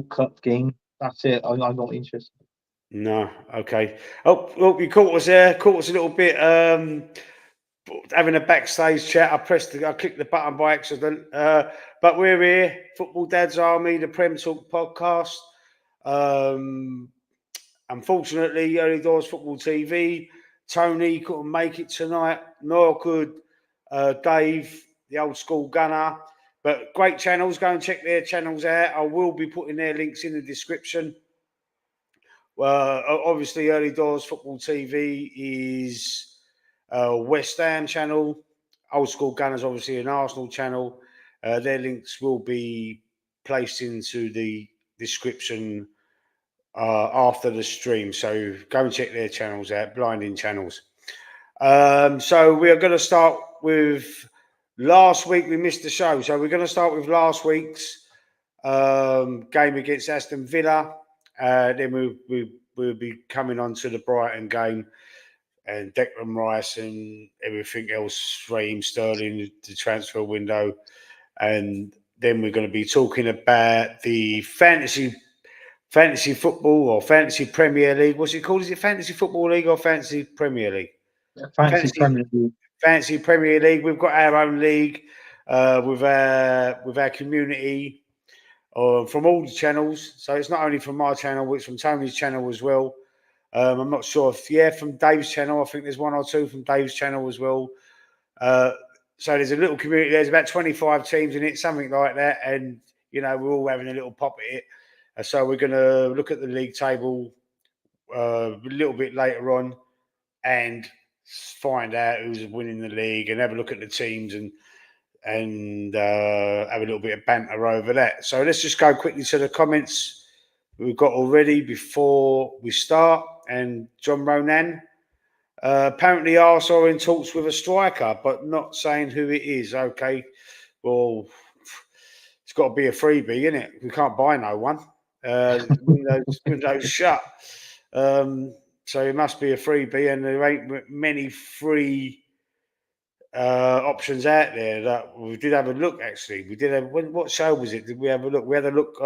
World Cup game. That's it. I'm not interested. No, okay. Oh, you caught us there. Caught us a little bit having a backstage chat. I clicked the button by accident. But we're here, Football Dad's Army, the PremTalk podcast. Um, Unfortunately, Early Doors Football TV, Tony couldn't make it tonight, nor could Dave, the old school gunner. But great channels. Go and check their channels out. I will be putting their links in the description. Obviously, Early Doors Football TV is a West Ham channel. Old School Gunners, obviously, an Arsenal channel. Their links will be placed into the description after the stream. So go and check their channels out, blinding channels. So we are going to start with last week. We missed the show. So we're going to start with last week's game against Aston Villa. Then we'll be coming on to the Brighton game and Declan Rice and everything else, Raheem Sterling, the transfer window. And then we're going to be talking about the fantasy football or fantasy Premier League. What's it called? Is it fantasy football league or fantasy Premier League? Fancy Premier League. Fantasy Premier League. We've got our own league with our community from all the channels. So it's not only from my channel, it's from Tony's channel as well. I'm not sure if from Dave's channel. I think there's one or two from Dave's channel as well. So there's a little community. There's about 25 teams in it, something like that, and we're all having a little pop at it. So we're going to look at the league table a little bit later on and find out who's winning the league and have a look at the teams and have a little bit of banter over that. So let's just go quickly to the comments we've got already before we start. And John Ronan, apparently Arsenal are in talks with a striker, but not saying who it is. Okay, well, it's got to be a freebie, isn't it? We can't buy no one. Windows shut. So it must be a freebie, and there ain't many free options out there. That we did have a look. Actually, we did have. What show was it? Did we have a look? We had a look.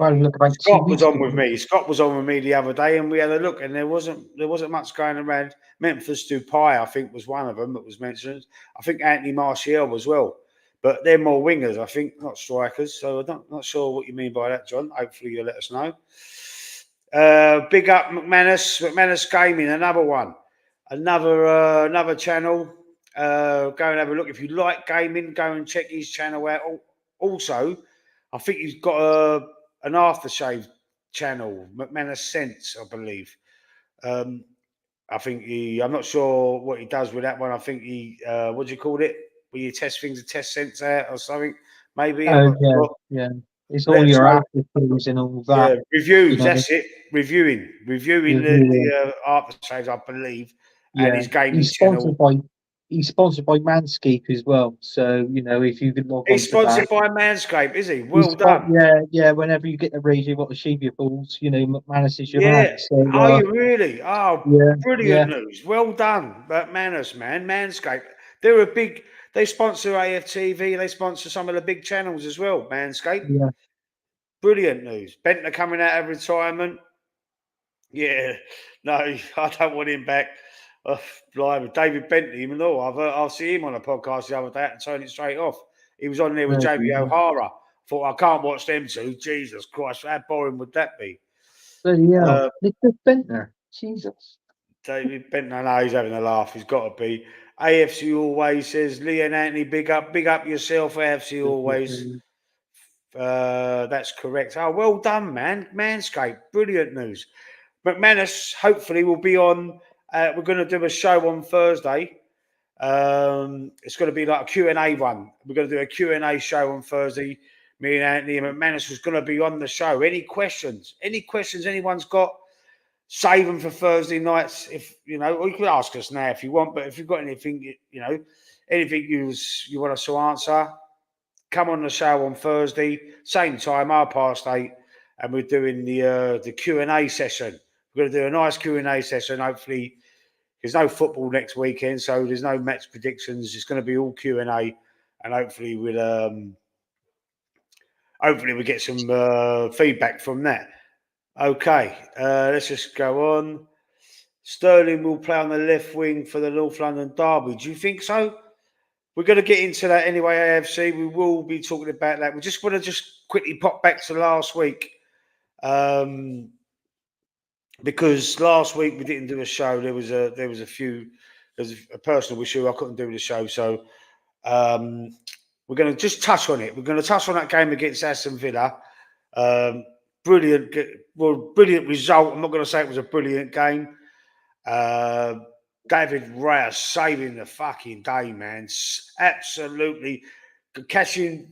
Look about Scott was on with me. Scott was on with me the other day, and we had a look, and there wasn't much going around. Memphis Depay, I think, was one of them that was mentioned. I think Anthony Martial as well, but they're more wingers, I think, not strikers. So I'm not sure what you mean by that, John. Hopefully you'll let us know. Big up McManus Gaming, another one, another channel. Go and have a look if you like gaming. Go and check his channel out. Also, I think he's got an aftershave channel, McManus Sense, I believe. I think I'm not sure what he does with that one. I think he, what do you call it? Where you test things, test scents out or something. Maybe. Oh yeah. It's all your aftershaves and all that. Yeah, reviews. That's it. Reviewing the aftershaves, I believe. Yeah. And his gaming channel. He's sponsored by Manscaped as well. So, if you could log on. He's sponsored by Manscaped, is he? Well done. Yeah. Whenever you get the razor, you've got to shave your balls. McManus is your man. So, are you really? Oh, yeah, brilliant news. Well done. McManus, man. Manscaped. They sponsor AFTV. They sponsor some of the big channels as well, Manscaped. Yeah. Brilliant news. Bentner coming out of retirement. Yeah. No, I don't want him back. Blimey, David Bentley, even though I'll see him on a podcast the other day and turn it straight off. He was on there with Jamie O'Hara. Thought I can't watch them two. Jesus Christ, how boring would that be? Yeah, David Bentner. Jesus. David Bentner, no, he's having a laugh. He's got to be. AFC Always says, Leon Anthony, big up yourself, AFC Always. That's correct. Oh, well done, man. Manscaped, brilliant news. McManus hopefully will be on. We're going to do a show on Thursday. It's going to be like a Q&A one. We're going to do a Q&A show on Thursday. Me and Anthony and McManus was going to be on the show. Any questions anyone's got, save them for Thursday nights. If you can ask us now if you want. But if you've got anything, anything you want us to answer, come on the show on Thursday, same time, 8:30, and we're doing the Q&A session. We're going to do a nice Q&A session. Hopefully, there's no football next weekend, so there's no match predictions. It's going to be all Q&A, and hopefully we'll hopefully we get some feedback from that. Okay, let's just go on. Sterling will play on the left wing for the North London derby. Do you think so? We're going to get into that anyway, AFC. We will be talking about that. We just want to just quickly pop back to last week. Because last week we didn't do a show. There's a personal issue. I couldn't do the show. So we're going to just touch on it. We're going to touch on that game against Aston Villa. Brilliant result. I'm not going to say it was a brilliant game. David Raya saving the fucking day, man. Absolutely catching.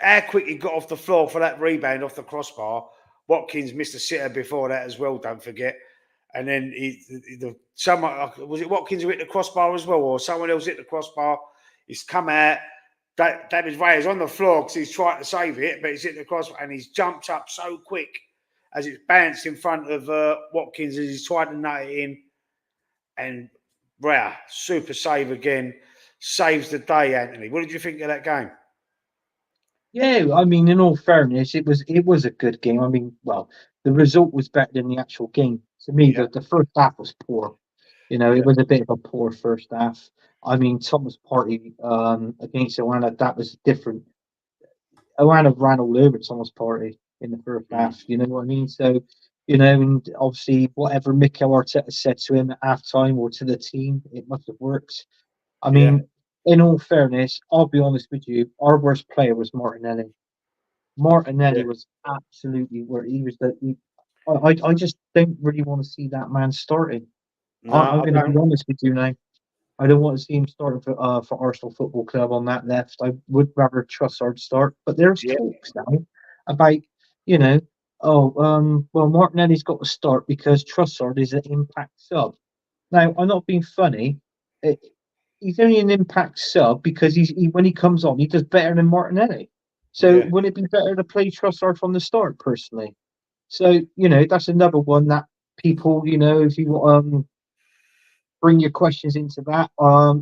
How quick he got off the floor for that rebound off the crossbar. Watkins missed a sitter before that as well. Don't forget. And then someone was it Watkins who hit the crossbar as well, or someone else hit the crossbar. He's come out. David Raya's on the floor because he's trying to save it, but he's hit the crossbar and he's jumped up so quick as it's bounced in front of Watkins as he's trying to nut it in. And Raya, super save again, saves the day, Anthony. What did you think of that game? Yeah, I mean, in all fairness, it was a good game. I mean, well, the result was better than the actual game. To me, Yeah. the first half was poor. It was a bit of a poor first half. I mean, Thomas Partey against Atlanta, that was different. Atlanta ran all over Thomas Partey in the first half. You know what I mean? So, and obviously whatever Mikel Arteta said to him at halftime or to the team, it must have worked. I Yeah. mean, in all fairness, I'll be honest with you, our worst player was Martinelli. Martinelli was absolutely where he was. I just don't really want to see that man starting. No, I'm I going to be don't. honest with you now. I don't want to see him starting for Arsenal Football Club on that left. I would rather Trossard start. But there's Yeah. talks now about, you know, well, Martinelli's got to start because Trossard is an impact sub. Now, I'm not being funny. It, he's only an impact sub because when he comes on, he does better than Martinelli. So Yeah. wouldn't it be better to play Trossard from the start, personally? So, that's another one that people, if you bring your questions into that.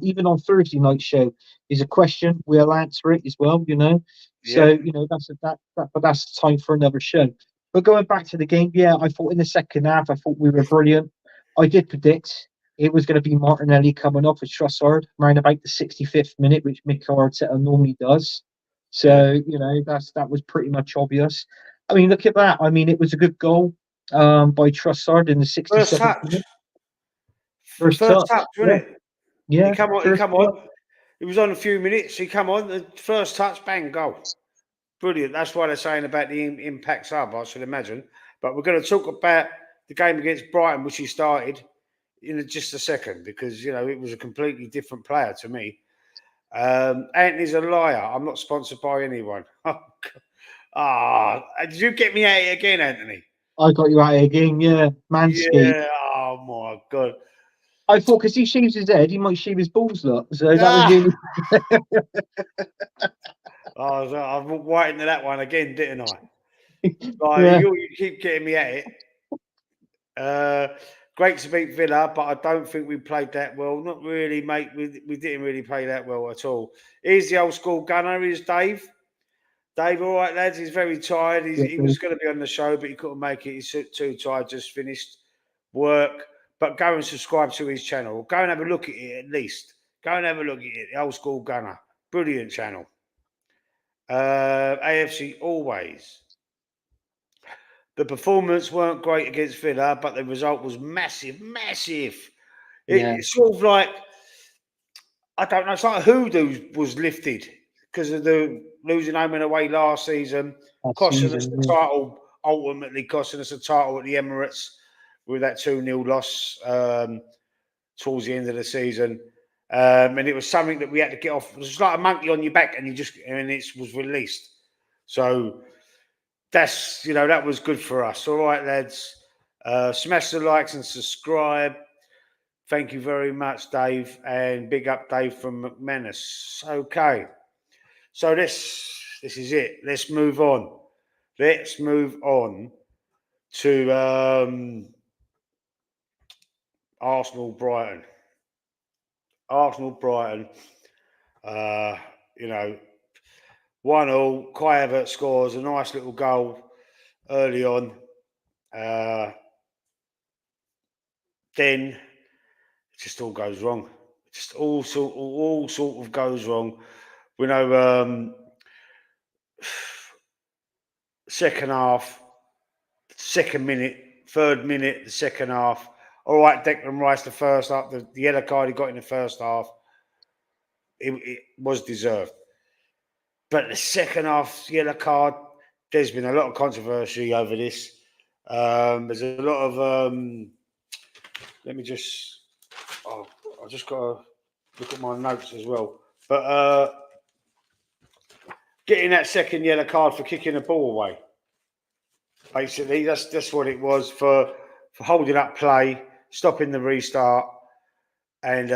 Even on Thursday night show is a question. We'll answer it as well. So, Yeah. but that's time for another show. But going back to the game, yeah, I thought in the second half, I thought we were brilliant. I did predict it was going to be Martinelli coming off with Trossard around about the 65th minute, which Mikel Arteta normally does. Yeah. So, that was pretty much obvious. I mean, look at that. I mean, it was a good goal by Trossard in the First 67th touch. minute. First First touch. touch, wasn't Yeah. it? He Yeah, come on. He first come touch. on. He was on a few minutes. He come on. The first touch, bang, goal. Brilliant. That's why they're saying about the impact sub, I should imagine. But we're going to talk about the game against Brighton, which he started in just a second, because it was a completely different player to me. Anthony's a liar. I'm not sponsored by anyone. Did you get me at it again, Anthony? I got you out again, yeah. Manscaped. Yeah. Oh my god. I thought because he shaves his head, he might shave his balls, look. So that was Ah! the I walked right into that one again, didn't I? Like, yeah. you keep getting me at it. Great to beat Villa, but I don't think we played that well. Not really, mate. We didn't really play that well at all. Here's the old school gunner. Here's Dave. Dave, all right, lads. He's very tired. He was going to be on the show, but he couldn't make it. He's too tired. Just finished work. But go and subscribe to his channel. Go and have a look at it at least. Go and have a look at it. The old school gunner. Brilliant channel. AFC always. The performance weren't great against Villa, but the result was massive, massive. Yeah. It's sort of like, I don't know, it's like a hoodoo was lifted because of the losing home and away last season, That costing us season, the yeah. title, ultimately costing us the title at the Emirates with that 2-0 loss towards the end of the season. And it was something that we had to get off. It was like a monkey on your back and it was released. So that's, that was good for us. All right, lads. Smash the likes and subscribe. Thank you very much, Dave. And big up, Dave from McManus. Okay. So this is it. Let's move on. Let's move on to Arsenal Brighton. Arsenal Brighton. You know, 1-1. Kai Havertz scores a nice little goal early on. Then it just all goes wrong. Just all sort of goes wrong. We know second half, second minute, third minute, the second half. All right, Declan Rice, the first half, the yellow card he got in the first half, it was deserved. But the second half yellow card, there's been a lot of controversy over this. There's a lot of let me just. Oh, I just got to look at my notes as well. But getting that second yellow card for kicking the ball away. Basically, that's what it was for holding up play, stopping the restart, and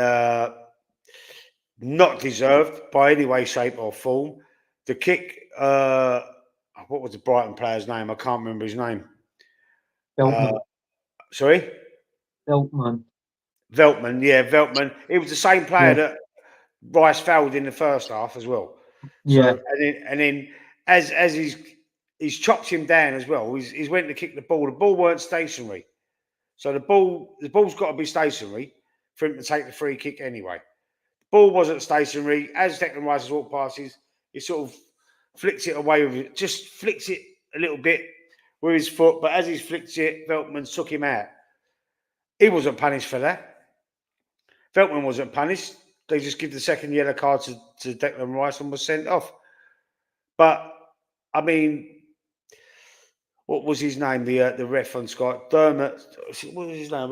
not deserved by any way, shape, or form. The kick. What was the Brighton player's name? I can't remember his name. Sorry? Veltman. Veltman, yeah, Veltman. It was the same player that Rice fouled in the first half as well. So and then as he's chopped him down as well. He's went to kick the ball. The ball weren't stationary. So the ball's got to be stationary for him to take the free kick anyway. The ball wasn't stationary. As Declan Rice has walked past, he sort of flicks it away with it, just flicks it a little bit with his foot. But as he's flicked it, Veltman took him out. He wasn't punished for that. Veltman wasn't punished. They just give the second yellow card to Declan Rice and was sent off. But I mean, what was his name? The ref on Sky, Dermot. What was his name?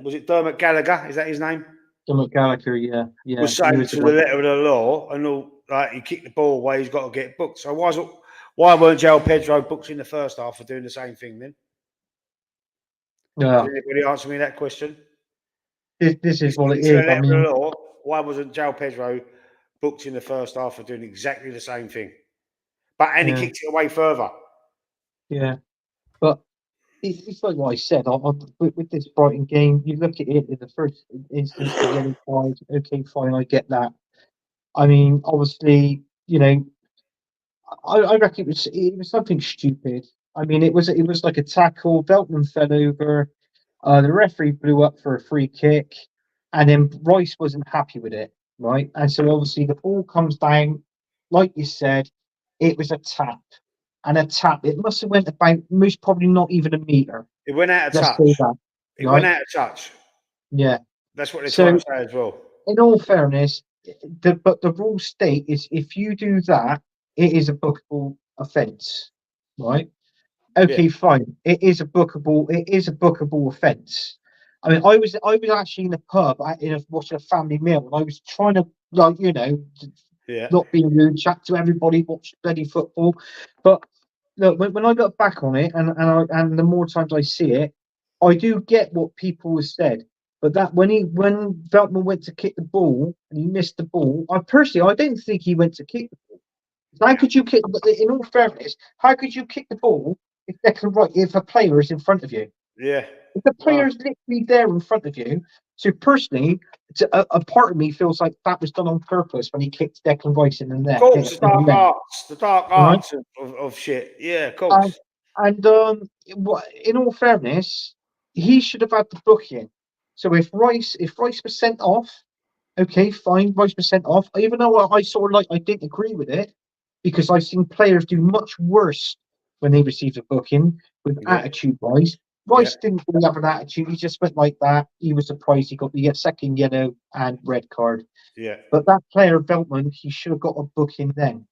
Was it Dermot Gallagher? Is that his name? Dermot Gallagher, yeah. Was saying to the letter of the law, and all, like, he kicked the ball away, he's got to get booked. So why weren't João Pedro booked in the first half for doing the same thing then? Yeah. Can anybody answer me that question? This is what it is. I mean, law, why wasn't João Pedro booked in the first half for doing exactly the same thing? And he kicked it away further. Yeah, but it's like what I said. With this Brighton game, you look at it in the first instance, the yellow card. Okay, fine, I get that. I mean, obviously, I reckon it was something stupid. I mean, it was like a tackle. Veltman fell over. The referee blew up for a free kick, and then Rice wasn't happy with it, right? And so obviously the ball comes down, like you said, it was a tap, and a tap. It must have went about most probably not even a meter. It went out of Let's touch. say that. It went out of touch. Yeah, that's what they're trying to say as well. In all fairness, but the rule state is if you do that, it is a bookable offence, right? Okay, fine. It is a bookable offence. I mean, I was actually in the pub watching a family meal, and I was trying to not being rude, chat to everybody, watch bloody football. But look, when I look back on it, and the more times I see it, I do get what people have said. But that when Veltman went to kick the ball and he missed the ball, I don't think he went to kick the ball. How could you kick? In all fairness, how could you kick the ball if a player is in front of you? Yeah. If the player is literally there in front of you, so personally, a part of me feels like that was done on purpose when he kicked Declan Rice in the neck. Of course, the dark arts of shit. Yeah, of course. And in all fairness, he should have had the booking. So if Rice was sent off, okay, fine, Rice was sent off. Even though I didn't agree with it, because I've seen players do much worse when they received a booking with attitude-wise. Rice didn't really have an attitude. He just went like that. He was surprised he got the second yellow and red card. Yeah. But that player, Veltman, he should have got a booking then.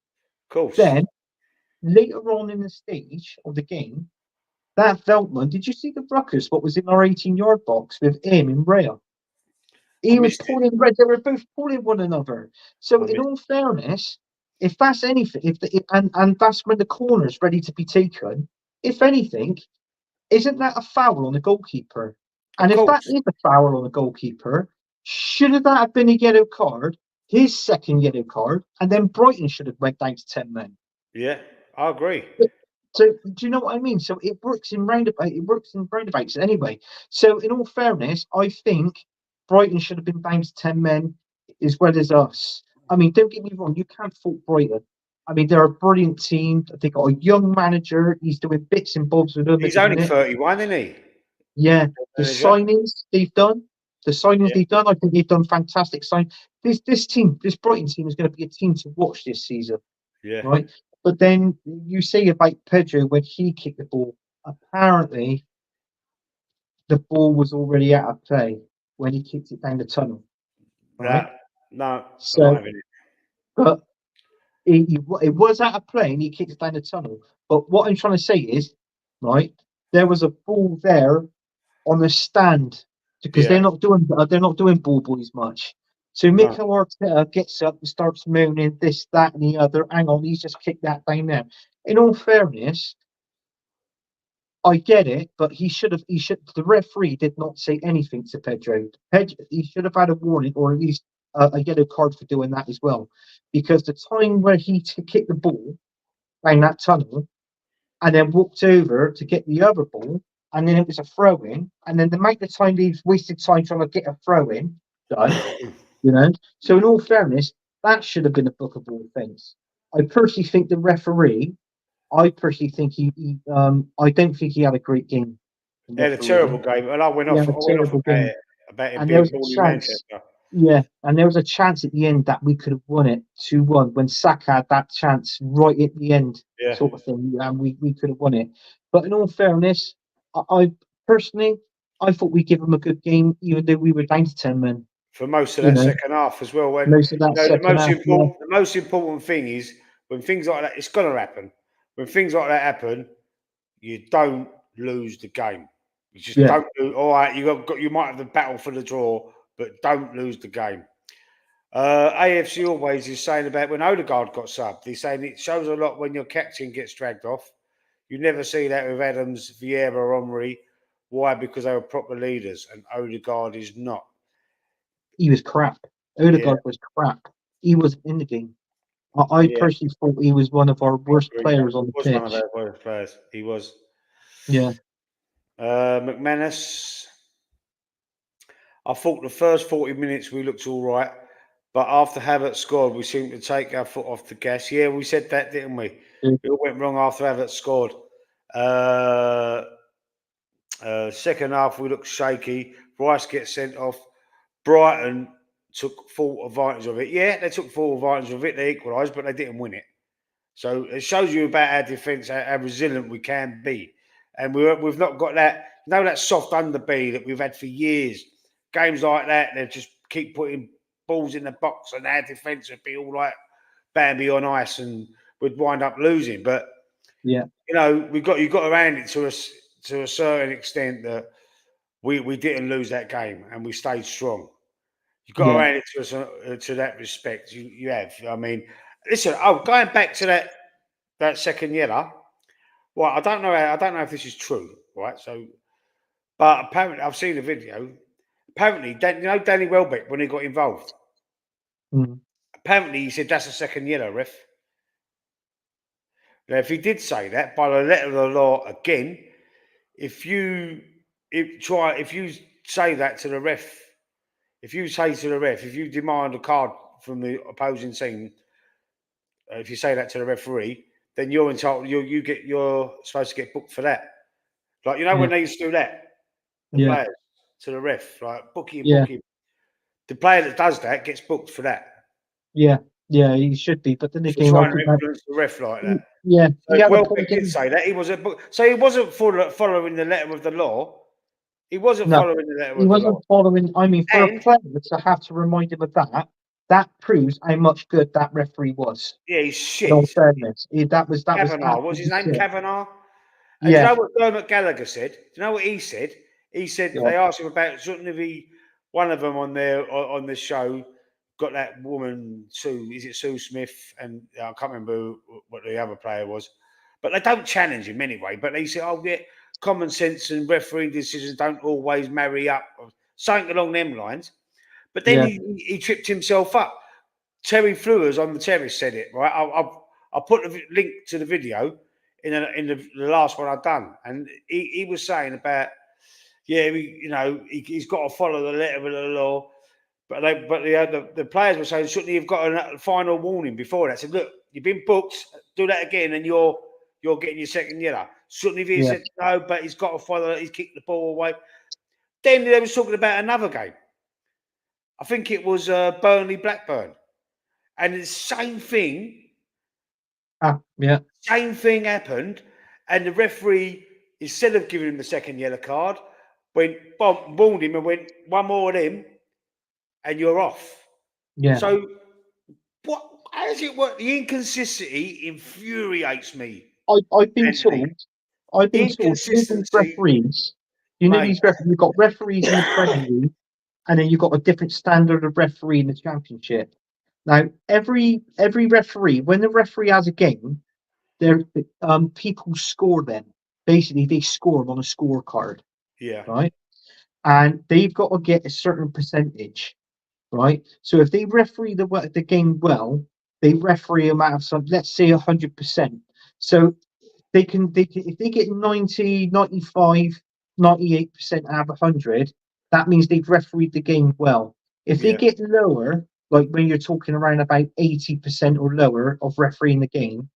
Of course. Then, later on in the stage of the game, that Veltman, did you see the ruckus? What was in our 18-yard box with him and Raya? He was pulling red. They were both pulling one another. So, in all fairness, if that's anything, and that's when the corner's ready to be taken, if anything, isn't that a foul on the goalkeeper? And if that is a foul on the goalkeeper, shouldn't that have been a yellow card, his second yellow card, and then Brighton should have went down to 10 men? Yeah, I agree. So do you know what I mean? So it works in roundabouts anyway. So in all fairness, I think Brighton should have been down to 10 men as well as us. I mean, don't get me wrong, you can't fault Brighton. I mean, they're a brilliant team. They got a young manager. He's doing bits and bobs with them at He's the only minute. 31, isn't he? Yeah, the Manager. signings they've done, Yeah. I think they've done fantastic sign. This team, this Brighton team, is going to be a team to watch this season, Yeah. right? But then you say about Pedro when he kicked the ball. Apparently, the ball was already out of play when he kicked it down the tunnel, right? No, I'm not So, having it. but it was out of play and he kicked it down the tunnel. But what I'm trying to say is, right, there was a ball there on the stand because Yeah. they're not doing ball boys much. So No. Mikel Arteta gets up and starts moaning this, that, and the other. Hang on, he's just kicked that down there. In all fairness, I get it, but he should have. He should. The referee did not say anything to Pedro. He should have had a warning or at least a yellow card for doing that as well, because the time where he kicked the ball down that tunnel and then walked over to get the other ball, and then it was a throw in, and then the amount of time he's wasted time trying to get a throw in done, you know. So in all fairness, that should have been a bookable offence. I personally think the referee. I personally think I don't think he had a great game. The He had a terrible referee. game, and I went He off. had I a went off terrible about game, it, about him and there being was a born in chance. Manchester. Yeah, and there was a chance at the end that we could have won it 2-1 when Saka had that chance right at the end, Yeah. sort of thing, and we could have won it. But in all fairness, I personally I thought we give them a good game, even though we were down to 10 men. For most of You that know, second half as well. When most of that second half. Yeah, the most important thing is when things like that, it's going to happen. When things like that happen, you don't lose the game. You just yeah. don't. All right, you might have the battle for the draw, but don't lose the game. AFC always is saying about when Odegaard got subbed. He's saying it shows a lot when your captain gets dragged off. You never see that with Adams, Vieira, or Omri. Why? Because they were proper leaders, and Odegaard is not. He was crap. Yeah, Odegaard was crap. He was in the game. I yeah. personally thought he was one of our I worst agree. players on He the was one of pitch. our worst players. He was. Yeah. McManus. I thought the first 40 minutes we looked all right, but after Havertz scored, we seemed to take our foot off the gas. Yeah, we said that, didn't we? Yeah. It all went wrong after Havertz scored. Uh, Second half, we looked shaky. Rice gets sent off. Brighton took full advantage of it. Yeah, they took full advantage of it. They equalised, but they didn't win it. So it shows you about our defence, how resilient we can be. And we've not got that, that soft underbelly that we've had for years. Games like that, they just keep putting balls in the box and our defence would be all like Bambi on ice and we'd wind up losing. But, Yeah. you got around it to a certain extent that we didn't lose that game and we stayed strong. You got Yeah. around it to that respect. You have. I mean, listen. Going back to that second yellow. Well, I don't know. I don't know if this is true, right? So, but apparently, I've seen the video. Apparently, Danny Welbeck when he got involved. Mm. Apparently, he said that's a second yellow, ref. Now, if he did say that by the letter of the law again, if you say that to the ref, if you say to the ref, if you demand a card from the opposing team, if you say that to the referee, then you're entitled. You're supposed to get booked for that. Like Yeah. when they used to do that, the Yeah. players to the ref, like book him, Yeah. book him. The player that does that gets booked for that Yeah. Yeah. He should be, but then for again, I trying to think that. influence the ref like that. Yeah, So he if had a Welbeck point. did say that, he wasn't. So he wasn't following the letter of the law. He wasn't No, following the letter he of the law. wasn't following. I mean, for a And player to have to remind him of that, that proves how much good that referee was. yeah, he's In all shit. fairness, that was Kavanagh, what's his absolutely name? shit. Kavanagh. And do you Yeah, know what Dermot Gallagher said? Do you know what he said? He said yeah, they asked him about shouldn't he one of them on the show got that woman Sue, is it Sue Smith? And I can't remember what the other player was, but they don't challenge him anyway. But they say, oh yeah, common sense and refereeing decisions don't always marry up, or something along them lines. But then yeah, he tripped himself up. Terry Flewers on the terrace said it right. I'll put the link to the video in the last one I've done, and he was saying about he's got to follow the letter of the law, but the players were saying shouldn't he have got a final warning before that? I said look, You've been booked. Do that again, and you're getting your second yellow. Shouldn't have he Yeah. said no, but he's got to follow it. He's kicked the ball away. Then they was talking about another game. I think it was Burnley Blackburn, and the same thing. Yeah. Same thing happened, and the referee, instead of giving him the second yellow card, warned him and went, one more of them, and you're off. Yeah. So, what? How does it work? The inconsistency infuriates me. I've been Anthony. told. I've been told. You know these Inconsistency, referees. You know mate. these referees. You've got referees in the Premier League, and then you've got a different standard of referee in the Championship. Now, every referee, when the referee has a game, there people score them. Basically, they score them on a scorecard, Yeah, right? And they've got to get a certain percentage, right? So if they referee the game well, they referee them out of some, let's say 100%. So they can if they get 90, 95, 98% out of 100, that means they've refereed the game well. If they yeah, get lower, like when you're talking around about 80% or lower of refereeing the game,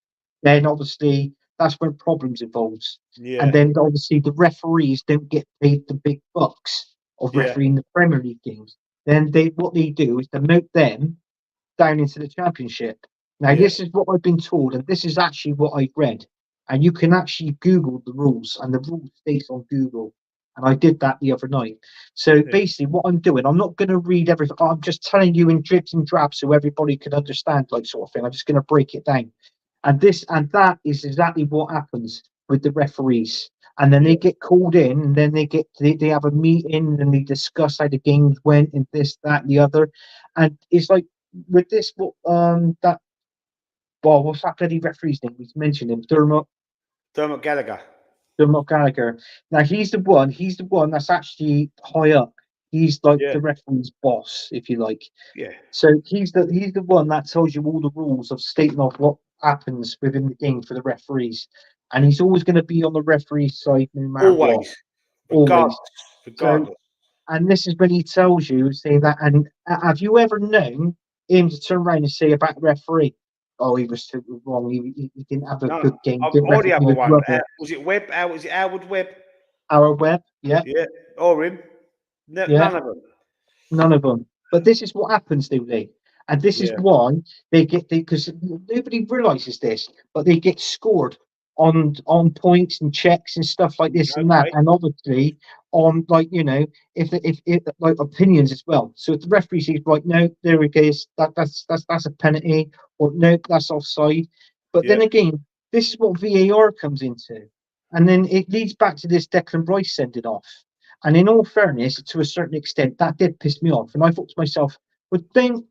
then obviously that's when problems involves. And yeah, then obviously the referees don't get paid the big bucks of yeah, refereeing the Premier League games. Then what they do is demote them down into the Championship. Now, yeah. this is what I've been told, and this is actually what I've read. And you can actually Google the rules, and the rules based on Google. And I did that the other night. So Yeah. basically, what I'm doing, I'm not going to read everything. I'm just telling you in dribs and drabs so everybody can understand, like sort of thing. I'm just going to break it down. And this and that is exactly what happens with the referees. And then Yeah. they get called in, and then they have a meeting, and they discuss how the games went, and this, that, and the other. And it's like with this, that what's that bloody referee's name? He's mentioned him, Dermot Gallagher. Dermot Gallagher. Now he's the one. He's the one that's actually high up. He's like Yeah, the referee's boss, if you like. yeah, So he's the one that tells you all the rules of stating off what happens within the game for the referees, and he's always going to be on the referee's side no matter what. always, regardless, Always. So, regardless. and this is when he tells you, saying that. And have you ever known him to turn around and say about the referee, "Oh, he was totally wrong. He didn't have a No, good game. Didn't or the referee. He other was one. rubbish." Was it Webb? How was it? Howard Webb? Our Webb, yeah, Yeah, or him? yeah. None of them. None of them. But this is what happens, do they? And this is Yeah. why because nobody realizes this, but they get scored on points and checks and stuff like this and that, Okay. and obviously on like if like opinions as well. So if the referee says right, no, there it is, that's a penalty, or no, that's offside. But Yeah. then again, this is what VAR comes into, and then it leads back to this Declan Rice sending off. And in all fairness, to a certain extent, that did piss me off. And I thought to myself, well, then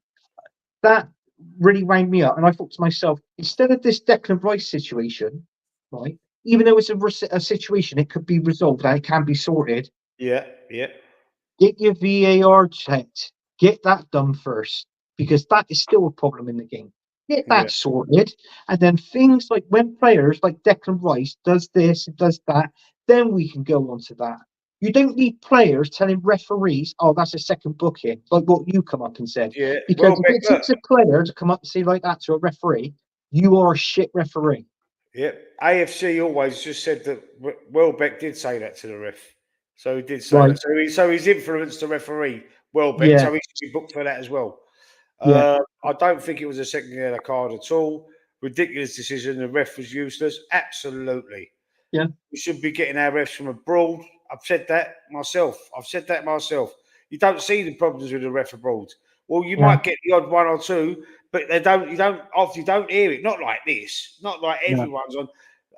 that really wound me up. And I thought to myself, instead of this Declan Rice situation, right, even though it's a situation, it could be resolved and it can be sorted, Yeah. Yeah. get your VAR checked. Get that done first, because that is still a problem in the game. Get Yeah. that sorted. And then things like when players like Declan Rice does this and does that, then we can go on to that. You don't need players telling referees, oh, that's a second booking, like what you come up and said. Yeah. Because if Welbeck, it look. takes a player to come up and say like that to a referee, you are a shit referee. Yeah. AFC always just said that Welbeck did say that to the ref. So he did say Right. that. So he's influenced the referee, Welbeck. Yeah. So he should be booked for that as well. Yeah. I don't think it was a second yellow card at all. Ridiculous decision. The ref was useless. Absolutely. Yeah. We should be getting our refs from abroad. I've said that myself. You don't see the problems with the ref abroad. Well, you Yeah. might get the odd one or two, but they don't. You don't often don't hear it. Not like this. Not like Yeah. everyone's on.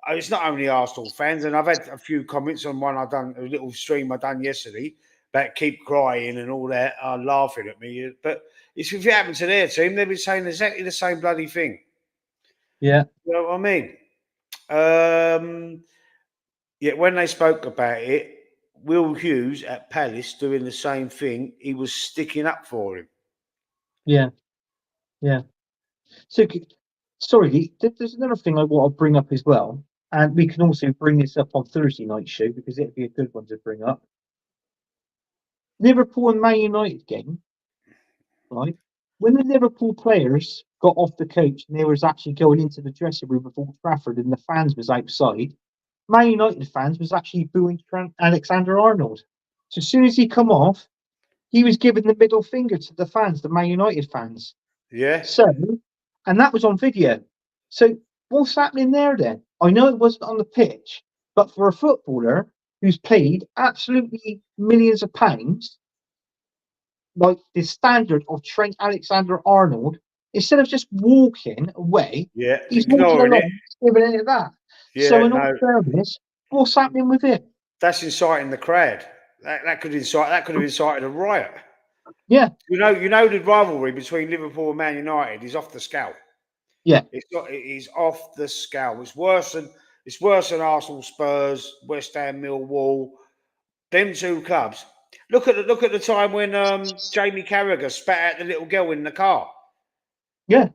It's not only Arsenal fans, and I've had a few comments on one I done a little stream I done yesterday about keep crying and all that, laughing at me. But if it happened to their team, they'd be saying exactly the same bloody thing. Yeah. You know what I mean? Yet when they spoke about it, Will Hughes at Palace doing the same thing, he was sticking up for him. Yeah. Yeah. So, sorry, there's another thing I want to bring up as well, and we can also bring this up on Thursday night show because it'd be a good one to bring up. Liverpool and Man United game, right? When the Liverpool players got off the coach and they was actually going into the dressing room of Old Trafford and the fans was outside, Man United fans was actually booing Alexander Arnold. So as soon as he come off, he was giving the middle finger to the fans, the Man United fans. Yeah. So, and that was on video. So what's happening there then? I know it wasn't on the pitch, but for a footballer who's paid absolutely millions of pounds, like the standard of Trent Alexander-Arnold, instead of just walking away, Yeah. he's walking Ignoring it. along, giving it that. So Yeah. in all No, fairness, what's happening with it? that's inciting the crowd. That could incite. That could have incited a riot. Yeah, You know the rivalry between Liverpool and Man United is off the scale. yeah, It's not. It is off the scale. It's worse than Arsenal, Spurs, West Ham, Millwall. Them two clubs. Look at the time when Jamie Carragher spat at the little girl in the car yeah,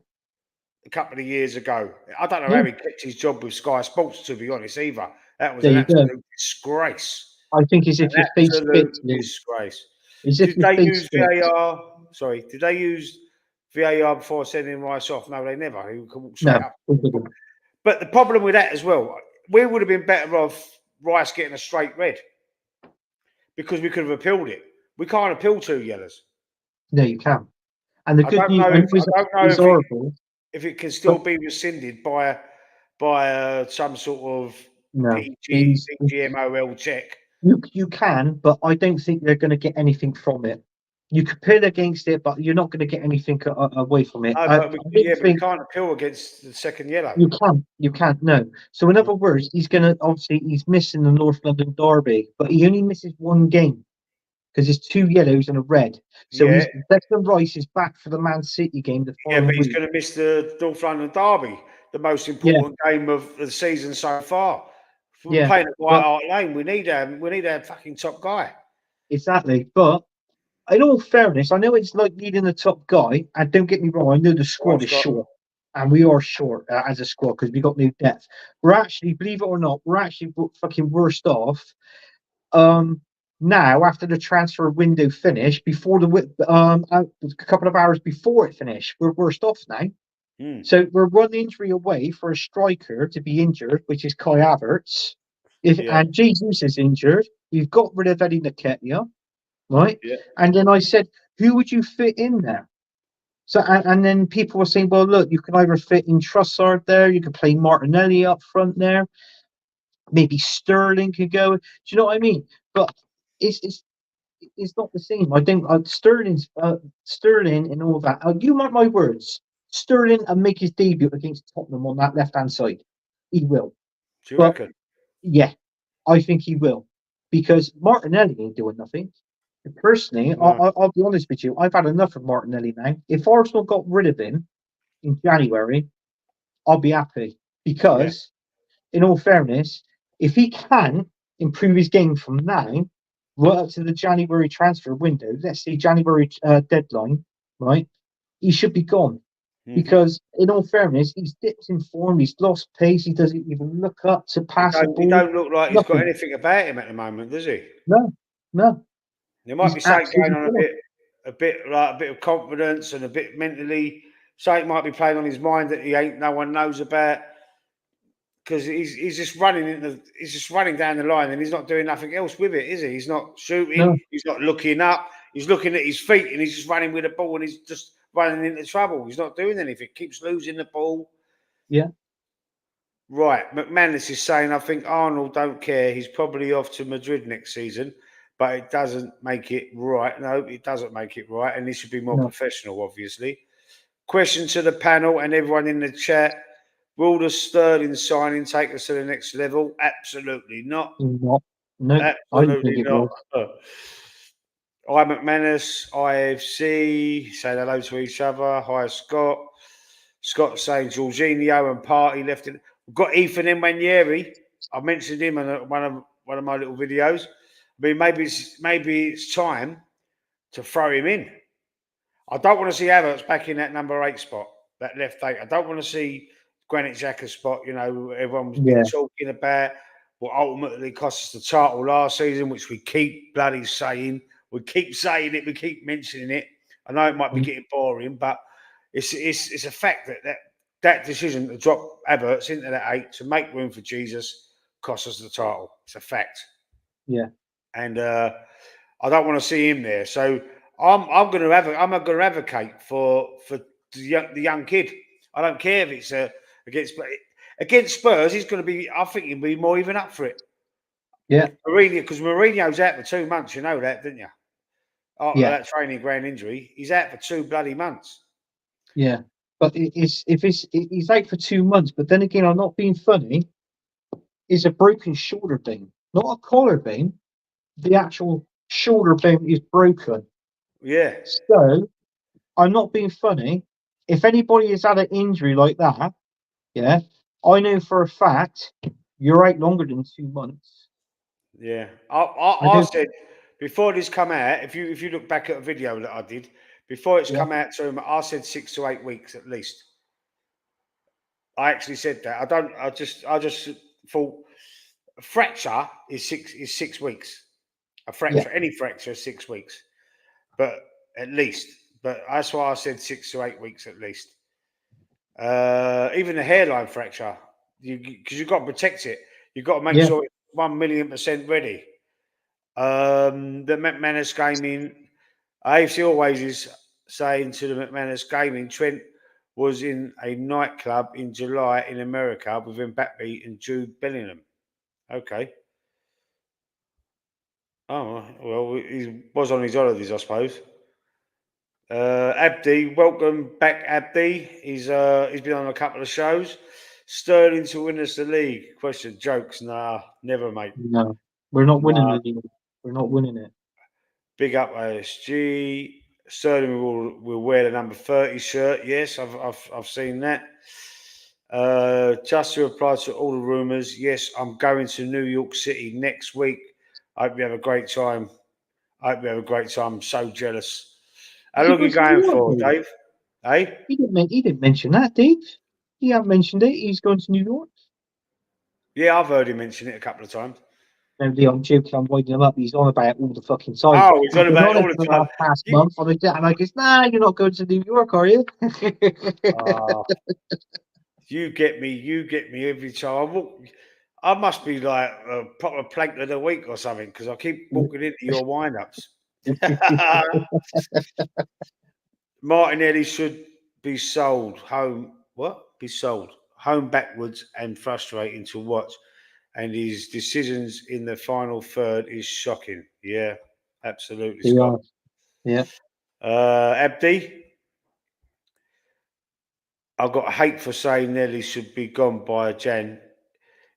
a couple of years ago. I don't know yeah. how he kept his job with Sky Sports, to be honest, either. That was There an you go. absolute disgrace. I think as An if your face absolute fits you, disgrace. as if Did your they face use fits. VAR? Sorry, did they use VAR before sending Rice off? No, they never. He could walk straight No, up. it didn't. But the problem with that as well, we would have been better off Rice getting a straight red because we could have appealed it. We can't appeal two yellows. No, you can't. And the I good don't news, know and if I don't know it was horrible, if it can but still be rescinded by some sort of no, PGMOL check. you can, but I don't think they're going to get anything from it. You could pit against it, but you're not going to get anything away from it. No, I yeah, don't but we think can't appeal against the second yellow. you can't. No. So in other words, he's going to obviously he's missing the North London derby, but he only misses one game because there's two yellows and a red. So Yeah, he's Declan Rice is back for the Man City game the yeah, but following he's week. going to miss the North London derby, the most Yeah, important game of the season so far. If we're yeah, playing at White but Hart Lane, we need our fucking top guy. exactly. But in all fairness, I know it's like needing the top guy, and don't get me wrong, I know the Right, squad is Scott? short, and we are short as a squad because we got no depth. We're actually, believe it or not, we're actually fucking worst off. Now after the transfer window finished, before a couple of hours before it finished, we're worst off now. So we're one injury away for a striker to be injured, which is Kai Havertz. If Yeah, and Jesus is injured, we've got rid of Eddie Nketiah, right? yeah. And then I said, who would you fit in there? So and then people were saying, well, look, you can either fit in Trossard there, you could play Martinelli up front there, maybe Sterling could go. Do you know what I mean? But it's it's it's not the same. I think Sterling and all that. You mark my words. Sterling and make his debut against Tottenham on that left hand side. He will. Do you But reckon? yeah, I think he will because Martinelli ain't doing nothing. And personally, No. I'll be honest with you. I've had enough of Martinelli now. If Arsenal got rid of him in January, I'll be happy Yeah. because, in all fairness, if he can improve his game from now right up to the January transfer window, let's say January deadline, right? He should be gone Mm-hmm. because, in all fairness, he's dipped in form. He's lost pace. He doesn't even look up to pass a He ball. don't look like he's got Nothing. anything about him at the moment, does he? No, no. There might He's be something going absolutely on poor. a bit of confidence and a bit mentally. Something might be playing on his mind that no one knows about because he's just running down the line and he's not doing nothing else with it, is he? He's not shooting. No, He's not looking up. He's looking at his feet and he's just running with the ball and he's just running into trouble. He's not doing anything. Keeps losing the ball. yeah, Right, McManus is saying, I think Arnold don't care. He's probably off to Madrid next season, but it doesn't make it right. No, it doesn't make it right, and he should be more no, professional, obviously. Question to the panel and everyone in the chat. Will the Sterling signing take us to the next level? Absolutely not. not. No, I don't think Absolutely it not. will. Hi, McManus, IFC, saying hello to each other. Hi, Scott. Scott saying Jorginho and Party left it. We've got Ethan Nwaneri. I mentioned him in one of my little videos. I mean, maybe it's time to throw him in. I don't want to see Havertz back in that number 8 spot, that left 8. I don't want to see Granit Xhaka spot. You know, everyone's been Yeah, talking about what ultimately cost us the title last season, which we keep bloody saying. We keep saying it. We keep mentioning it. I know it might be mm, getting boring, but it's a fact that decision to drop Havertz into that 8 to make room for Jesus cost us the title. It's a fact. Yeah. And I don't want to see him there. So I'm going to advocate for the young kid. I don't care if it's against Spurs. He's going to be. I think he'll be more even up for it. Yeah. Mourinho, because Mourinho's out for 2 months. You know that, didn't you? After Yeah. that training ground injury, he's out for 2 bloody months. Yeah. But he's out for 2 months. But then again, I'm not being funny. Is a broken shoulder bone, not a collarbone. The actual shoulder bone is broken. Yeah. So I'm not being funny. If anybody has had an injury like that, yeah, I know for a fact you're out longer than 2 months. Yeah. I I don't. said before this come out, if you look back at a video that I did before it's Yeah. come out to him, I said 6 to 8 weeks at least. I actually said that. I just thought a fracture is 6 weeks. A Yeah. fracture, any fracture is 6 weeks. But at least. But that's why I said 6 to 8 weeks at least. Even a hairline fracture, because you've got to protect it. You've got to make Yeah. sure it's 1,000,000% ready. The McManus Gaming, AFC always is saying to the McManus Gaming, Trent was in a nightclub in July in America with Mbappe and Jude Bellingham. Okay. Oh, well, he was on his holidays, I suppose. Abdi, welcome back, Abdi. He's been on a couple of shows. Sterling to win us the league. Question, jokes? Nah, never, mate. No, we're not winning Nah. the league. We're not winning it. Big up ASG. Sterling will wear the number 30 shirt. Yes, I've seen that. Just to reply to all the rumours, yes, I'm going to New York City next week. I hope you have a great time. I hope you have a great time. I'm so jealous. How Is he long are going you to New going York, for, Dave? Dave? Hey? He didn't mention that, Dave. He hadn't mentioned it. He's going to New York. Yeah, I've heard him mention it a couple of times. No, Lee, I'm joking. I'm winding him up. He's on about it all the fucking time. Oh, he's He's on been about it on all it the for the time. last past month. And I goes, nah, you're not going to New York, are you? You get me every time. I must be like a proper plank of the week or something because I keep walking into your wind-ups. Martinelli should be sold home. What? Be sold home backwards and frustrating to watch. And his decisions in the final third is shocking. Yeah, absolutely, Scott. Yeah. Abdi, I've got hate for saying Nelly should be gone by Jan